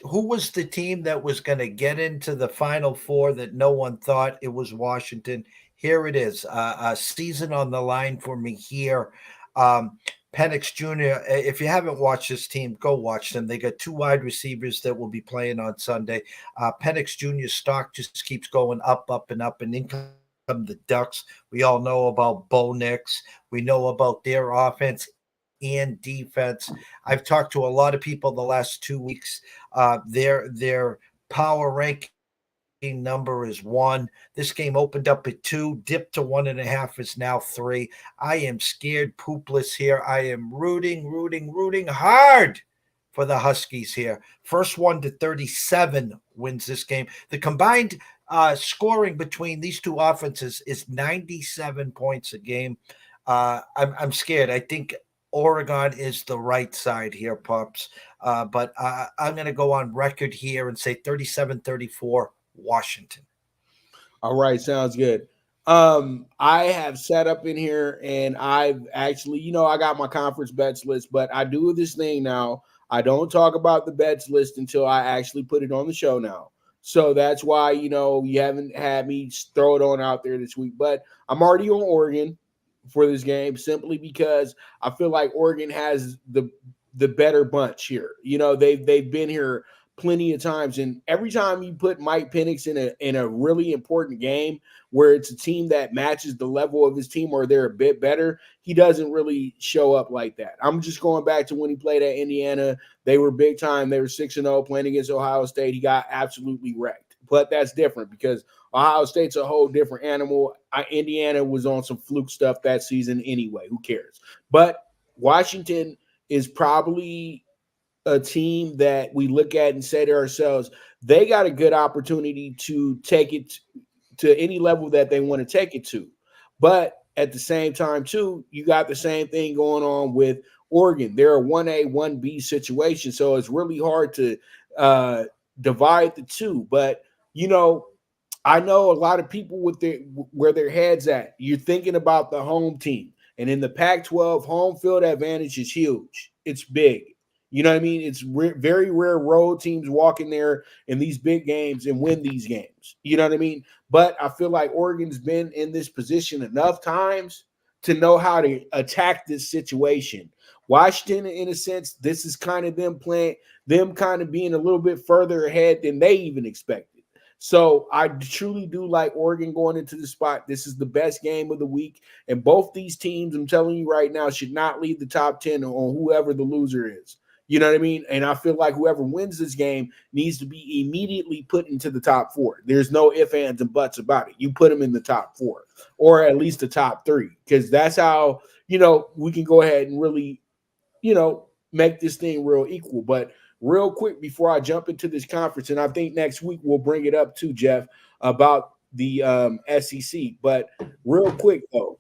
who was the team that was going to get into the Final Four that no one thought? It was Washington. Here it is, a season on the line for me here. Penix Jr., if you haven't watched this team, go watch them. They got 2 wide receivers that will be playing on Sunday. Penix Jr.'s stock just keeps going up, and in come the Ducks. We all know about Bo Nix. We know about their offense and defense. I've talked to a lot of people the last 2 weeks. Their power ranking number is 1. This game opened up at 2, dipped to 1.5, is now 3. I am scared poopless here. I am rooting hard for the Huskies here. First one to 37 wins this game. The combined scoring between these two offenses is 97 points a game. I'm scared. I think Oregon is the right side here, Pups. But I'm going to go on record here and say 37-34 Washington. All right, sounds good. I have set up in here, and I've actually, I got my conference bets list, but I do this thing now. I don't talk about the bets list until I actually put it on the show now. So that's why, you haven't had me throw it on out there this week. But I'm already on Oregon for this game simply because I feel like Oregon has the better bunch here. They've been here plenty of times, and every time you put Mike Penix in a really important game where it's a team that matches the level of his team or they're a bit better, he doesn't really show up like that. I'm just going back to when he played at Indiana. They were big time. They were 6-0 playing against Ohio State. He got absolutely wrecked. but that's different because Ohio State's a whole different animal. Indiana was on some fluke stuff that season anyway. Who cares? But Washington is probably a team that we look at and say to ourselves, they got a good opportunity to take it to any level that they want to take it to. But at the same time, too, you got the same thing going on with Oregon. They're a 1A, 1B situation. So it's really hard to divide the two. But, I know a lot of people with where their heads at. You're thinking about the home team. And in the Pac-12, home field advantage is huge. It's big. You know what I mean? It's very rare road teams walk in there in these big games and win these games. You know what I mean? But I feel like Oregon's been in this position enough times to know how to attack this situation. Washington, in a sense, this is kind of them kind of being a little bit further ahead than they even expected. So I truly do like Oregon going into the spot. This is the best game of the week. And both these teams, I'm telling you right now, should not leave the top 10 on whoever the loser is. You know what I mean? And I feel like whoever wins this game needs to be immediately put into the top 4. There's no ifs, ands, and buts about it. You put them in the top 4 or at least the top 3 because that's how, we can go ahead and really, make this thing real equal. But real quick before I jump into this conference, and I think next week we'll bring it up too, Jeff, about the SEC. But real quick, though,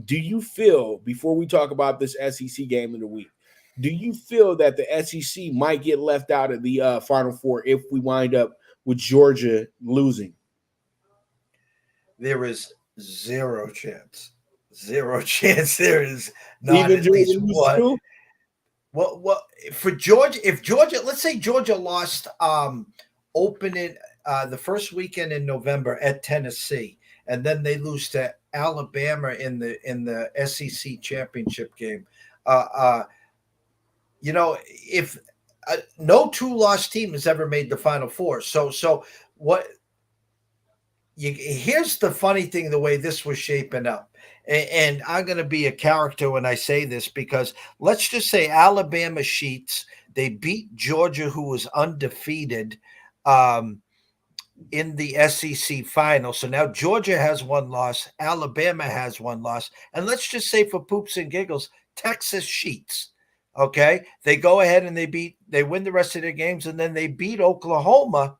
do you feel, before we talk about this SEC game of the week, do you feel that the SEC might get left out of the Final Four if we wind up with Georgia losing? There is zero chance. Zero chance. There is not at least one. Well, for Georgia, if Georgia, let's say Georgia lost opening the first weekend in November at Tennessee, and then they lose to Alabama in the SEC championship game. If no 2-loss team has ever made the Final Four. So what? Here's the funny thing: the way this was shaping up. And I'm going to be a character when I say this because let's just say Alabama Sheets, they beat Georgia, who was undefeated in the SEC final. So now Georgia has 1 loss, Alabama has 1 loss. And let's just say for poops and giggles, Texas Sheets. Okay. They go ahead and they win the rest of their games, and then they beat Oklahoma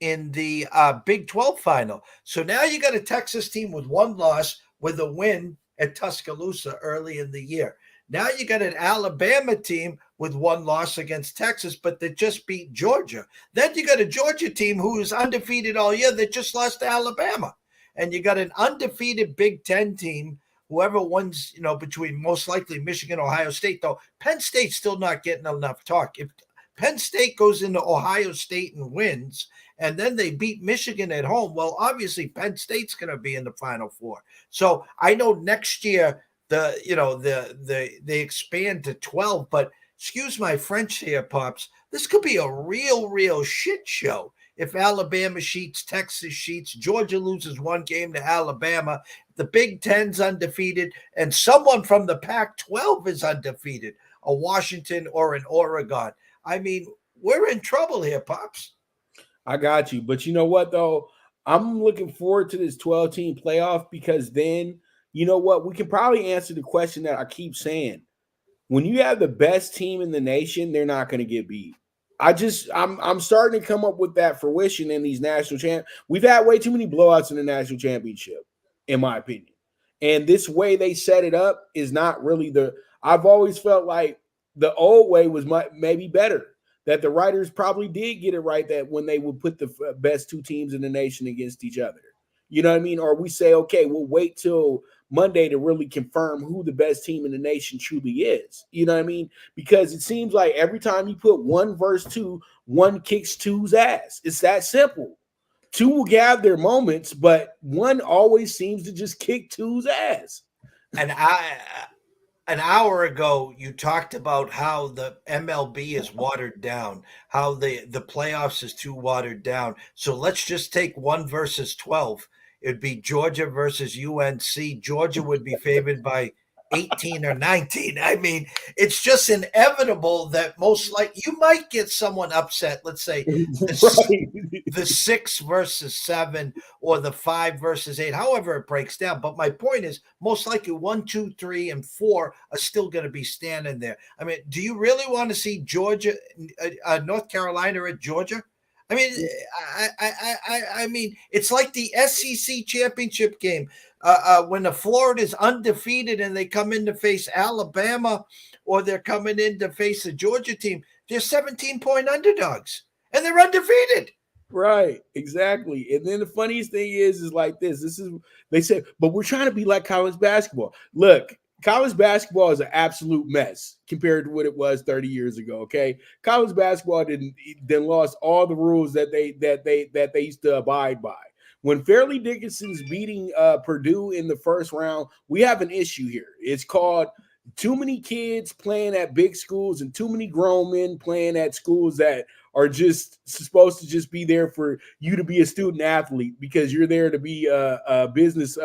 in the Big 12 final. So now you got a Texas team with 1 loss, with a win at Tuscaloosa early in the year. Now you got an Alabama team with 1 loss against Texas, but they just beat Georgia. Then you got a Georgia team who is undefeated all year that just lost to Alabama. And you got an undefeated Big Ten team, whoever wins, between most likely Michigan, Ohio State, though Penn State's still not getting enough talk. If Penn State goes into Ohio State and wins, and then they beat Michigan at home, well, obviously Penn State's going to be in the Final Four. So I know next year they expand to 12, but excuse my French here, Pops, this could be a real shit show. If Alabama Sheets, Texas Sheets, Georgia loses 1 game to Alabama, the Big Ten's undefeated, and someone from the Pac-12 is undefeated, a Washington or an Oregon. I mean, we're in trouble here, Pops. I got you. But you know what, though? I'm looking forward to this 12-team playoff because then, you know what? We can probably answer the question that I keep saying. When you have the best team in the nation, they're not going to get beat. I'm starting to come up with that fruition in these national champ. We've had way too many blowouts in the national championship, in my opinion. And this way they set it up is not really I've always felt like the old way was maybe better. That the writers probably did get it right that when they would put the best 2 teams in the nation against each other. You know what I mean? Or we say, okay, we'll wait till Monday to really confirm who the best team in the nation truly is. You know what I mean? Because it seems like every time you put 1 versus 2, 1 kicks 2's ass. It's that simple. 2 will have their moments, but 1 always seems to just kick 2's ass. And an hour ago, you talked about how the MLB is watered down, how the playoffs is too watered down. So let's just take 1 versus 12. It'd be Georgia versus UNC. Georgia would be favored by 18 or 19. I mean, it's just inevitable that most likely you might get someone upset. Let's say the 6 versus 7 or the 5 versus 8, however it breaks down. But my point is, most likely 1, 2, 3, and 4 are still going to be standing there. I mean, do you really want to see Georgia, North Carolina at Georgia? I mean, I mean, it's like the SEC championship game when the Florida is undefeated and they come in to face Alabama, or they're coming in to face the Georgia team. They're 17-point underdogs and they're undefeated. Right, exactly. And then the funniest thing is like this. This is, they say, but we're trying to be like college basketball. Look, college basketball is an absolute mess compared to what it was 30 years ago. Okay, college basketball then lost all the rules that they used to abide by. When Fairleigh Dickinson's beating Purdue in the first round, we have an issue here. It's called too many kids playing at big schools and too many grown men playing at schools that are just supposed to just be there for you to be a student athlete because you're there to be a business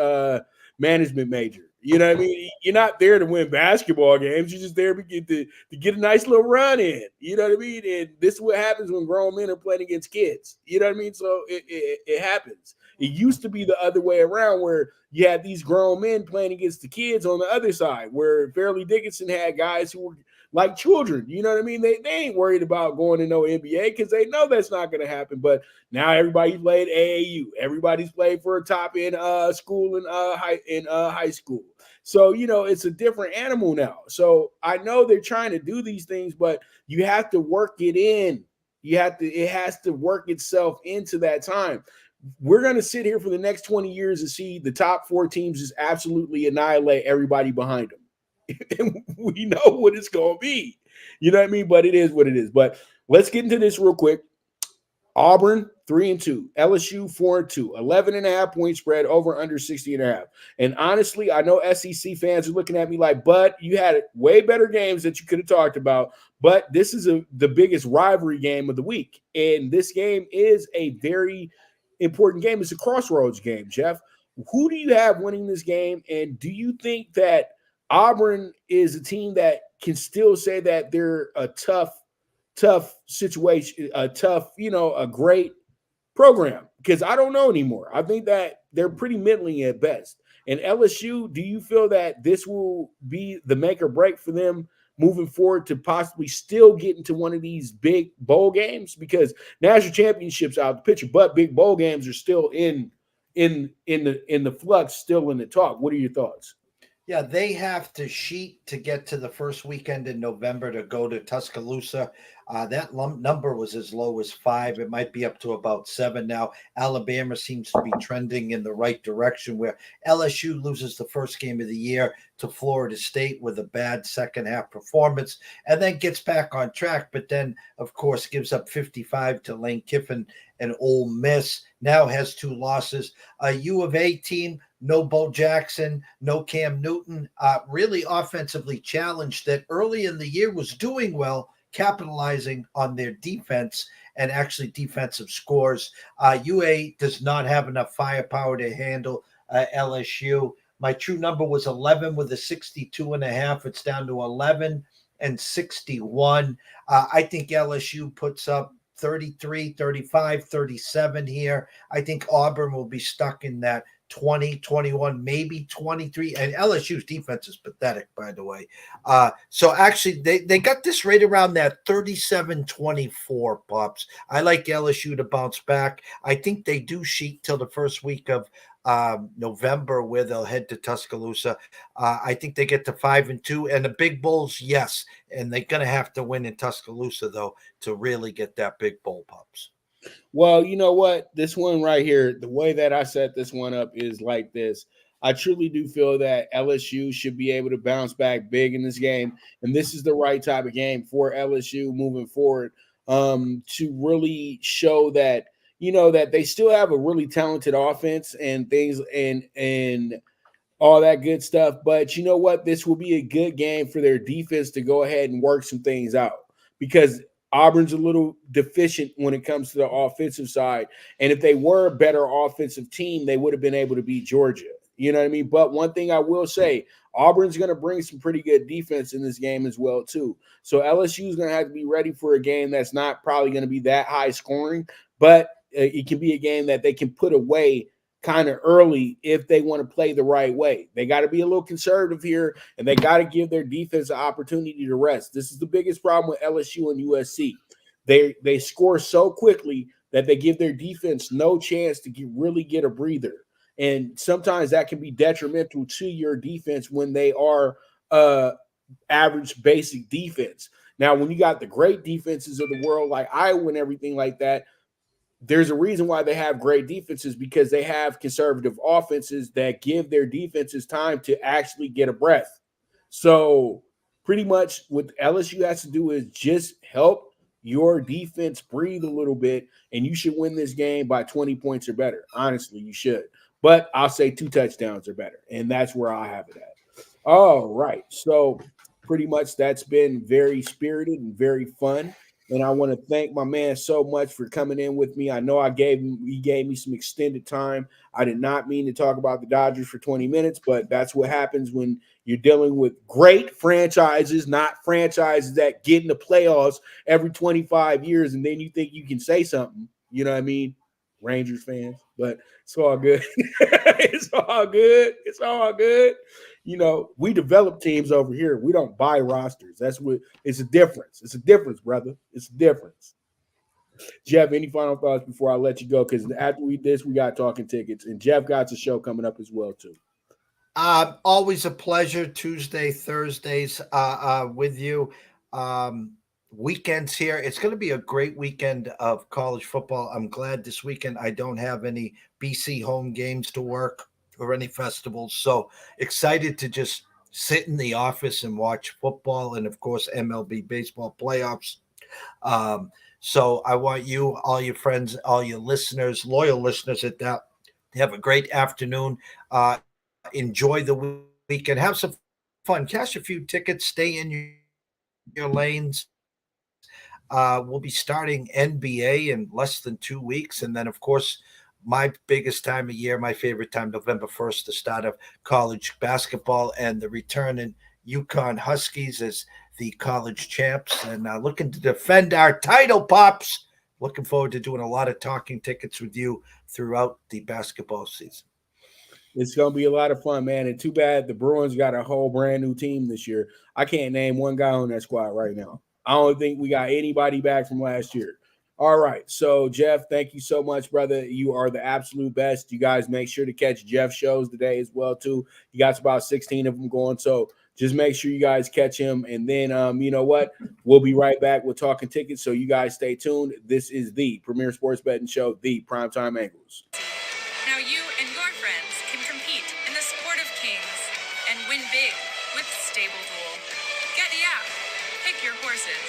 management major. You know what I mean? You're not there to win basketball games. You're just there to get a nice little run in. You know what I mean? And this is what happens when grown men are playing against kids. You know what I mean? So it happens. It used to be the other way around where you had these grown men playing against the kids on the other side, where Fairleigh Dickinson had guys who were like children. You know what I mean? They ain't worried about going to no NBA because they know that's not going to happen. But now everybody played AAU. Everybody's played for a top end school in high school. So, you know, it's a different animal now. So I know they're trying to do these things, but you have to work it in. It has to work itself into that time. We're going to sit here for the next 20 years and see the top 4 teams just absolutely annihilate everybody behind them. And we know what it's going to be. You know what I mean? But it is what it is. But let's get into this real quick. Auburn 3-2, LSU 4-2, 11.5 point spread, over under 60.5. And honestly, I know SEC fans are looking at me like, but you had way better games that you could have talked about. But this is the biggest rivalry game of the week, and this game is a very important game. It's a crossroads game, Jeff. Who do you have winning this game, and do you think that Auburn is a team that can still say that they're a tough situation, a great program? Because I don't know anymore. I think that they're pretty middling at best. And LSU, do you feel that this will be the make or break for them moving forward to possibly still get into one of these big bowl games? Because national championships out the picture, but big bowl games are still in the flux, still in the talk. What are your thoughts? Yeah, they have to sheet to get to the first weekend in November to go to Tuscaloosa. That number was as low as 5. It might be up to about 7 now. Alabama seems to be trending in the right direction, where LSU loses the first game of the year to Florida State with a bad second half performance and then gets back on track. But then, of course, gives up 55 to Lane Kiffin and Ole Miss. Now has 2 losses. A U of A team, no Bo Jackson, no Cam Newton, really offensively challenged, that early in the year was doing well, capitalizing on their defense and actually defensive scores. UA does not have enough firepower to handle LSU. My true number was 11 with a 62.5. It's down to 11 and 61. I think LSU puts up 33, 35, 37 here. I think Auburn will be stuck in that 20, 21, maybe 23. And LSU's defense is pathetic, by the way. So actually, they got this right around that 37-24, Pops. I like LSU to bounce back. I think they do sheet till the first week of November, where they'll head to Tuscaloosa. I think they get to 5-2, and the big bowls, yes. And they're going to have to win in Tuscaloosa, though, to really get that big bowl, Pops. Well, you know what? This one right here, the way that I set this one up is like this. I truly do feel that LSU should be able to bounce back big in this game. And this is the right type of game for LSU moving forward, to really show that, you know, that they still have a really talented offense and things and all that good stuff. But you know what? This will be a good game for their defense to go ahead and work some things out, because Auburn's a little deficient when it comes to the offensive side. And if they were a better offensive team, they would have been able to beat Georgia. You know what I mean? But one thing I will say, Auburn's going to bring some pretty good defense in this game as well, too. So LSU is going to have to be ready for a game that's not probably going to be that high scoring, but it can be a game that they can put away kind of early if they want to play the right way. They got to be a little conservative here, and they got to give their defense an opportunity to rest. This is the biggest problem with LSU and USC. They score so quickly that they give their defense no chance to really get a breather. And sometimes that can be detrimental to your defense when they are average basic defense. Now, when you got the great defenses of the world like Iowa and everything like that, there's a reason why they have great defenses, because they have conservative offenses that give their defenses time to actually get a breath. So pretty much what LSU has to do is just help your defense breathe a little bit, and you should win this game by 20 points or better. Honestly, you should. But I'll say 2 touchdowns or better, and that's where I have it at. All right. So pretty much that's been very spirited and very fun. And I want to thank my man so much for coming in with me. I know he gave me some extended time. I did not mean to talk about the Dodgers for 20 minutes, but that's what happens when you're dealing with great franchises, not franchises that get in the playoffs every 25 years, and then you think you can say something. You know what I mean? Rangers fans, but it's all good. It's all good. It's all good. You know, we develop teams over here. We don't buy rosters. That's what it's a difference. It's a difference, brother. It's a difference. Jeff, any final thoughts before I let you go? Because after we got Talking Tickets, and Jeff got a show coming up as well, too. Always a pleasure. Tuesday, Thursdays with you. Weekends here. It's going to be a great weekend of college football. I'm glad this weekend I don't have any BC home games to work or any festivals. So excited to just sit in the office and watch football and, of course, MLB baseball playoffs. So I want you, all your friends, all your listeners, loyal listeners at that, have a great afternoon. Enjoy the weekend. Have some fun. Cash a few tickets. Stay in your lanes. We'll be starting NBA in less than 2 weeks. And then, of course, my biggest time of year, my favorite time, November 1st, the start of college basketball and the return in UConn Huskies as the college champs and looking to defend our title, Pops. Looking forward to doing a lot of Talking Tickets with you throughout the basketball season. It's going to be a lot of fun, man. And too bad the Bruins got a whole brand new team this year. I can't name one guy on that squad right now. I don't think we got anybody back from last year. All right. So, Jeff, thank you so much, brother. You are the absolute best. You guys make sure to catch Jeff's shows today as well, too. You got about 16 of them going. So just make sure you guys catch him. And then, you know what? We'll be right back with Talking Tickets. So you guys stay tuned. This is the premier sports betting show, the Primetime Angles. Now you and your friends can compete in the sport of kings and win big with Stable Duel. Get the app, pick your horses,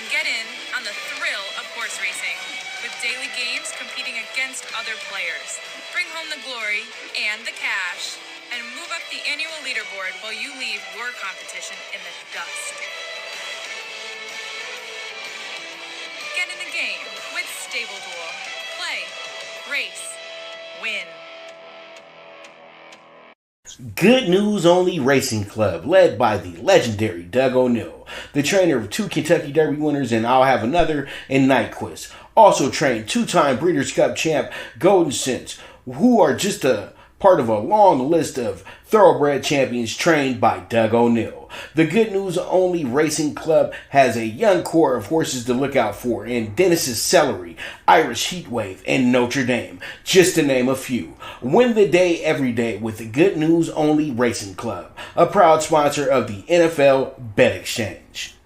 and get in on the thrill of horse racing with daily games competing against other players. Bring home the glory and the cash and move up the annual leaderboard while you leave your competition in the dust. Get in the game with Stable Duel. Play, race, win. Good News Only Racing Club, led by the legendary Doug O'Neill, the trainer of 2 Kentucky Derby winners, and I'll have another in Nyquist. Also trained 2-time Breeders' Cup champ Golden Sense, who are just a part of a long list of thoroughbred champions trained by Doug O'Neill. The Good News Only Racing Club has a young core of horses to look out for in Dennis's Celery, Irish Heatwave, and Notre Dame, just to name a few. Win the day every day with the Good News Only Racing Club, a proud sponsor of the NFL Bet Exchange.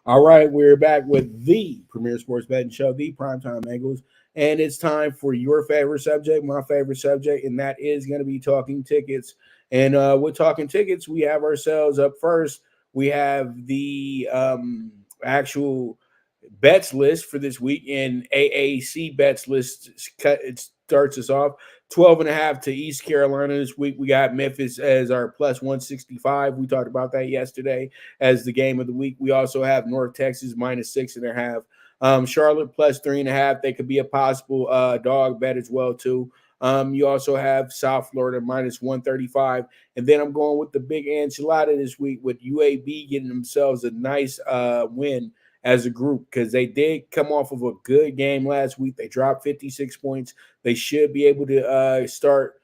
All right, we're back with the premier sports betting show, the Primetime Angles. And it's time for your favorite subject, my favorite subject, and that is going to be Talking Tickets. And with Talking Tickets, we have ourselves up first. We have the actual bets list for this week, and AAC bets list. It starts us off 12.5 to East Carolina this week. We got Memphis as our plus 165. We talked about that yesterday as the game of the week. We also have North Texas minus 6.5. Charlotte plus 3.5. They could be a possible dog bet as well, too. You also have South Florida minus 135. And then I'm going with the big enchilada this week with UAB getting themselves a nice win as a group, because they did come off of a good game last week. They dropped 56 points. They should be able to start,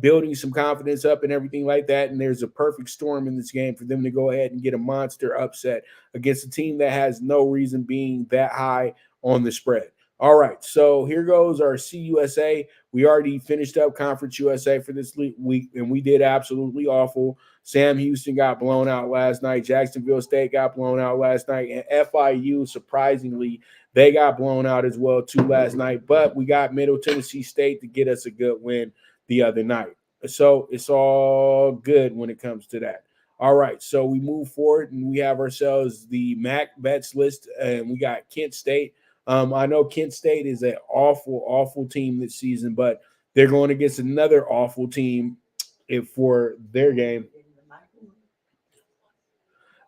building some confidence up and everything like that. And there's a perfect storm in this game for them to go ahead and get a monster upset against a team that has no reason being that high on the spread. All right, so here goes our CUSA. We already finished up Conference USA for this week, and we did absolutely awful. Sam Houston got blown out last night. Jacksonville State got blown out last night. And FIU, surprisingly, they got blown out as well, too, last night. But we got Middle Tennessee State to get us a good win the other night. So it's all good when it comes to that. All right, so we move forward, and we have ourselves the MAC bets list, and we got Kent State. I know Kent State is an awful, awful team this season, but they're going against another awful team for their game.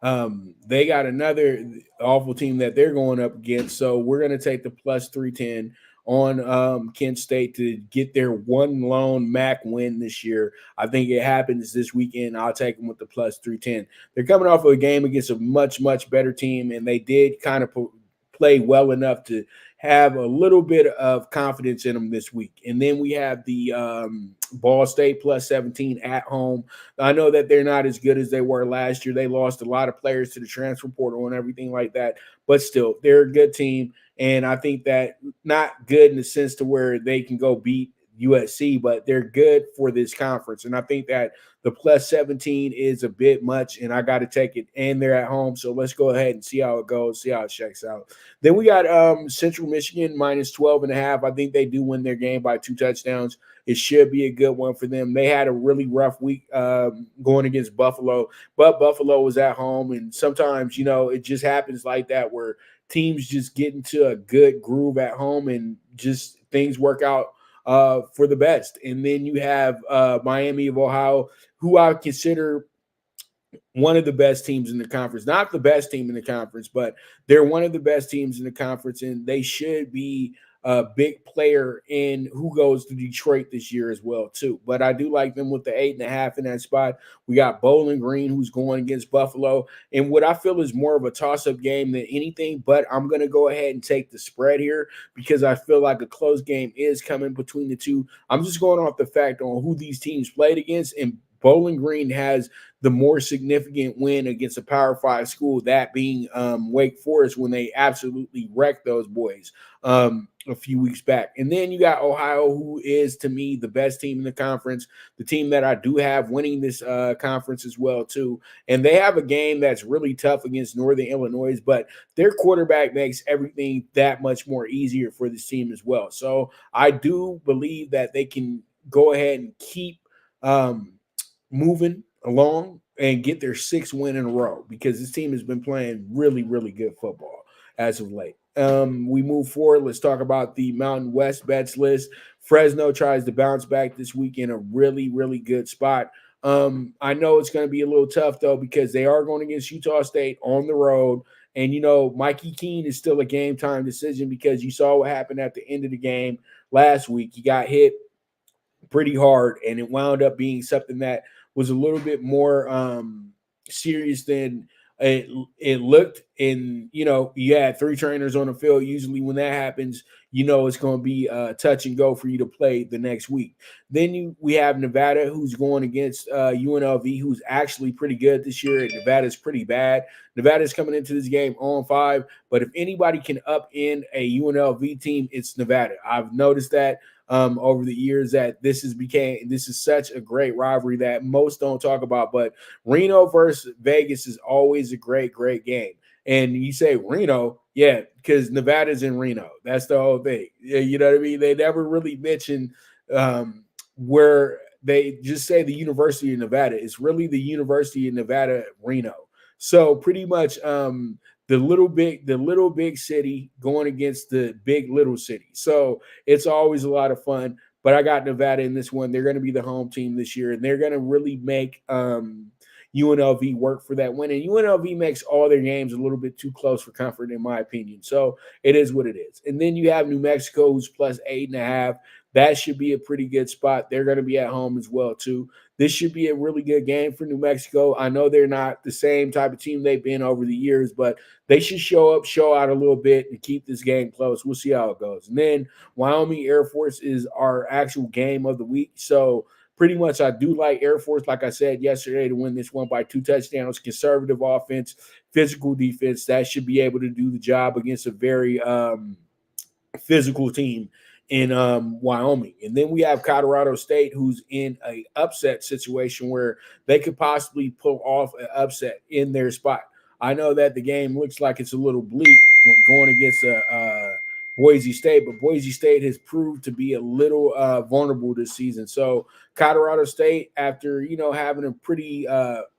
They got another awful team that they're going up against, so we're going to take the plus 310 on Kent State to get their one lone MAC win this year. I think it happens this weekend. I'll take them with the plus 310. They're coming off of a game against a much, much better team, and they did kind of play well enough to have a little bit of confidence in them this week. And then we have the Ball State plus 17 at home. I know that they're not as good as they were last year. They lost a lot of players to the transfer portal and everything like that, but still, they're a good team. And I think that not good in the sense to where they can go beat USC, but they're good for this conference. And I think that the plus 17 is a bit much, and I got to take it. And they're at home, so let's go ahead and see how it goes, see how it checks out. Then we got Central Michigan minus 12.5. I think they do win their game by 2 touchdowns. It should be a good one for them. They had a really rough week going against Buffalo, but Buffalo was at home, and sometimes, it just happens like that where teams just get into a good groove at home and just things work out for the best. And then you have Miami of Ohio, who I consider one of the best teams in the conference. Not the best team in the conference, but they're one of the best teams in the conference, and they should be a big player in who goes to Detroit this year as well, too. But I do like them with the 8.5 in that spot. We got Bowling Green, who's going against Buffalo, and what I feel is more of a toss-up game than anything, but I'm going to go ahead and take the spread here because I feel like a close game is coming between the two. I'm just going off the fact on who these teams played against, and Bowling Green has the more significant win against a Power 5 school, that being Wake Forest, when they absolutely wrecked those boys a few weeks back. And then you got Ohio, who is, to me, the best team in the conference, the team that I do have winning this conference as well, too. And they have a game that's really tough against Northern Illinois, but their quarterback makes everything that much more easier for this team as well. So I do believe that they can go ahead and keep moving along and get their 6th win in a row, because this team has been playing really, really good football as of late. We move forward. Let's talk about the Mountain West bets list. Fresno tries to bounce back this week in a really, really good spot. I know it's going to be a little tough, though, because they are going against Utah State on the road. And, Mikey Keene is still a game time decision, because you saw what happened at the end of the game last week. He got hit pretty hard, and it wound up being something that was a little bit more serious than it looked. And, you had 3 trainers on the field. Usually when that happens, it's going to be touch and go for you to play the next week. Then we have Nevada, who's going against UNLV, who's actually pretty good this year. Nevada's pretty bad. Nevada's coming into this game on 5, but if anybody can up in a UNLV team, it's Nevada. I've noticed that over the years that this is such a great rivalry that most don't talk about. But Reno versus Vegas is always a great, great game. And you say Reno, yeah, because Nevada's in Reno. That's the whole thing. You know what I mean? They never really mention where they just say the University of Nevada. It's really the University of Nevada, Reno. So pretty much the little big city going against the big little city. So it's always a lot of fun. But I got Nevada in this one. They're going to be the home team this year, and they're going to really make UNLV work for that win. And UNLV makes all their games a little bit too close for comfort, in my opinion. So it is what it is. And then you have New Mexico, who's plus 8.5. That should be a pretty good spot. They're going to be at home as well, too. This should be a really good game for New Mexico. I know they're not the same type of team they've been over the years, but they should show out a little bit and keep this game close. We'll see how it goes. And then Wyoming Air Force is our actual game of the week. So pretty much I do like Air Force, like I said yesterday, to win this one by 2 touchdowns. Conservative offense, physical defense. That should be able to do the job against a very physical team in Wyoming. And then we have Colorado State, who's in a upset situation where they could possibly pull off an upset in their spot. I know that the game looks like it's a little bleak going against Boise State, but Boise State has proved to be a little vulnerable this season. So Colorado State, after, having a pretty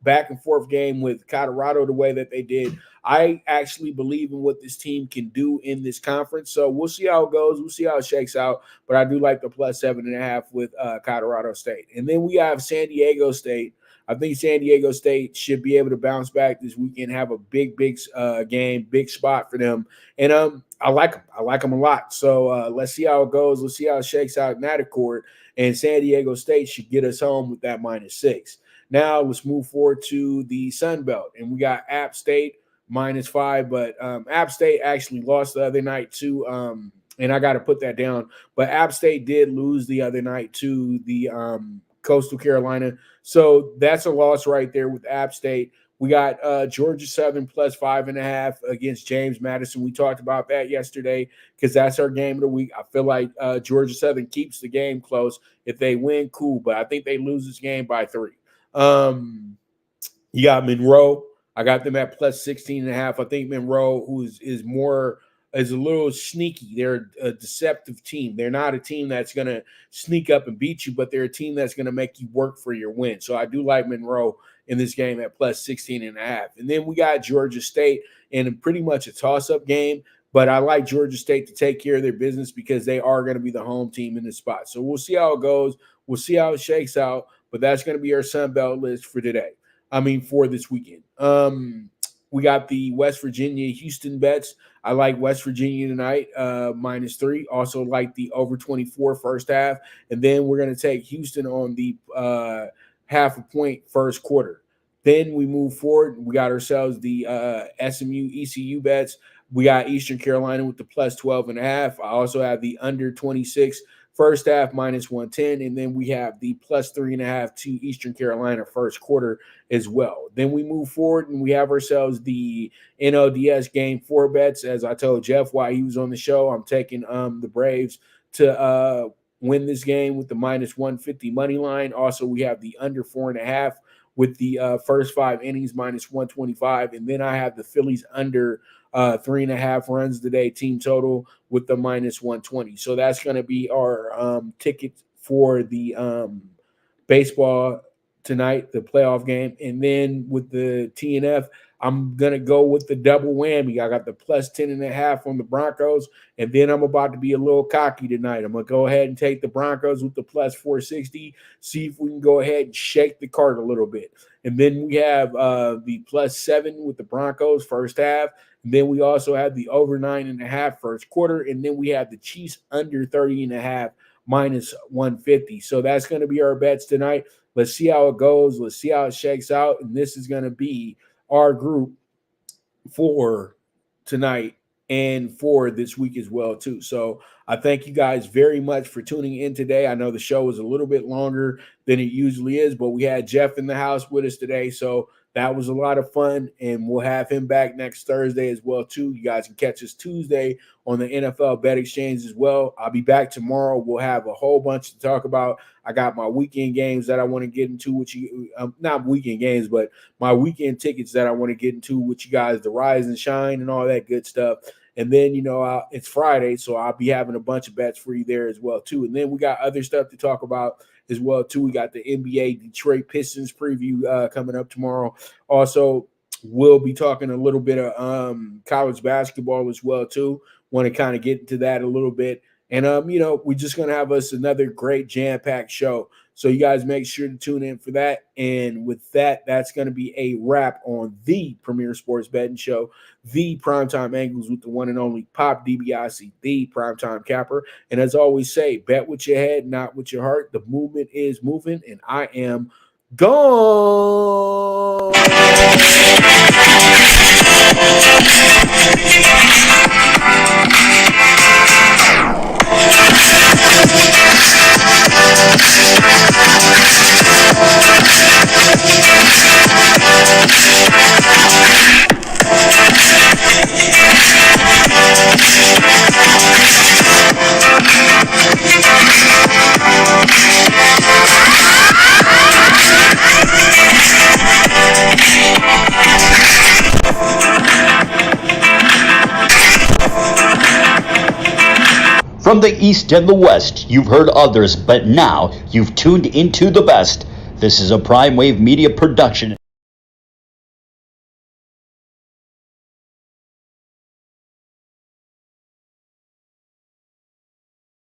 back and forth game with Colorado the way that they did, I actually believe in what this team can do in this conference. So we'll see how it goes. We'll see how it shakes out. But I do like the plus 7.5 with Colorado State. And then we have San Diego State. I think San Diego State should be able to bounce back this weekend, have a big game, big spot for them. And I like them. I like them a lot. So let's see how it goes. Let's see how it shakes out in that accord. And San Diego State should get us home with that -6. Now let's move forward to the Sun Belt. And we got App State -5. But App State actually lost the other night too. And I got to put that down. But App State did lose the other night to the Coastal Carolina. So that's a loss right there with App State. We got Georgia Southern plus 5.5 against James Madison. We talked about that yesterday because that's our game of the week. I feel like Georgia Southern keeps the game close. If they win, cool. But I think they lose this game by 3. You got Monroe. I got them at plus 16.5. I think Monroe, who is a little sneaky. They're a deceptive team. They're not a team that's going to sneak up and beat you, but they're a team that's going to make you work for your win. So I do like Monroe in this game at plus 16.5. And then we got Georgia State in pretty much a toss-up game, but I like Georgia State to take care of their business because they are going to be the home team in this spot. So we'll see how it goes. We'll see how it shakes out, but that's going to be our Sun Belt list for today. For this weekend. We got the West Virginia Houston bets. I like West Virginia tonight, -3. Also like the over 24 first half. And then we're going to take Houston on the half a point first quarter. Then we move forward. We got ourselves the SMU ECU bets. We got Eastern Carolina with the plus 12.5. I also have the under 26 first half -110. And then we have the plus 3.5 to Eastern Carolina first quarter as well. Then we move forward and we have ourselves the NLDS Game 4 bets. As I told Jeff while he was on the show, I'm taking the Braves to win this game with the -150 money line. Also, we have the under 4.5 with the first 5 innings -125. And then I have the Phillies under 3.5 runs today, team total with the -120. So that's going to be our ticket for the baseball tonight, the playoff game. And then with the TNF, I'm going to go with the double whammy. I got the plus 10.5 on the Broncos, and then I'm about to be a little cocky tonight. I'm going to go ahead and take the Broncos with the plus 460, see if we can go ahead and shake the card a little bit. And then we have the plus 7 with the Broncos first half. And then we also have the over 9.5 first quarter. And then we have the Chiefs under 30.5 -150. So that's going to be our bets tonight. Let's see how it goes. Let's see how it shakes out. And this is going to be our group for tonight and for this week as well, too. So I thank you guys very much for tuning in today. I know the show was a little bit longer than it usually is, but we had Jeff in the house with us today. So that was a lot of fun, and we'll have him back next Thursday as well, too. You guys can catch us Tuesday on the NFL Bet Exchange as well. I'll be back tomorrow. We'll have a whole bunch to talk about. I got my weekend games that I want to get into with you. Not weekend games, but my weekend tickets that I want to get into with you guys, the Rise and Shine and all that good stuff. And then, it's Friday, so I'll be having a bunch of bets for you there as well, too. And then we got other stuff to talk about as well, too. We got the NBA Detroit Pistons preview coming up tomorrow. Also, we'll be talking a little bit of college basketball as well, too. Want to kind of get into that a little bit. And, we're just going to have us another great jam-packed show. So you guys make sure to tune in for that. And with that, that's going to be a wrap on the Premier Sports Betting Show, the Primetime Angles with the one and only Pop DBIC, the Primetime Capper. And as I always say, bet with your head, not with your heart. The movement is moving, and I am gone. From the East and the West, you've heard others, but now you've tuned into the best. This is a Prime Wave Media production.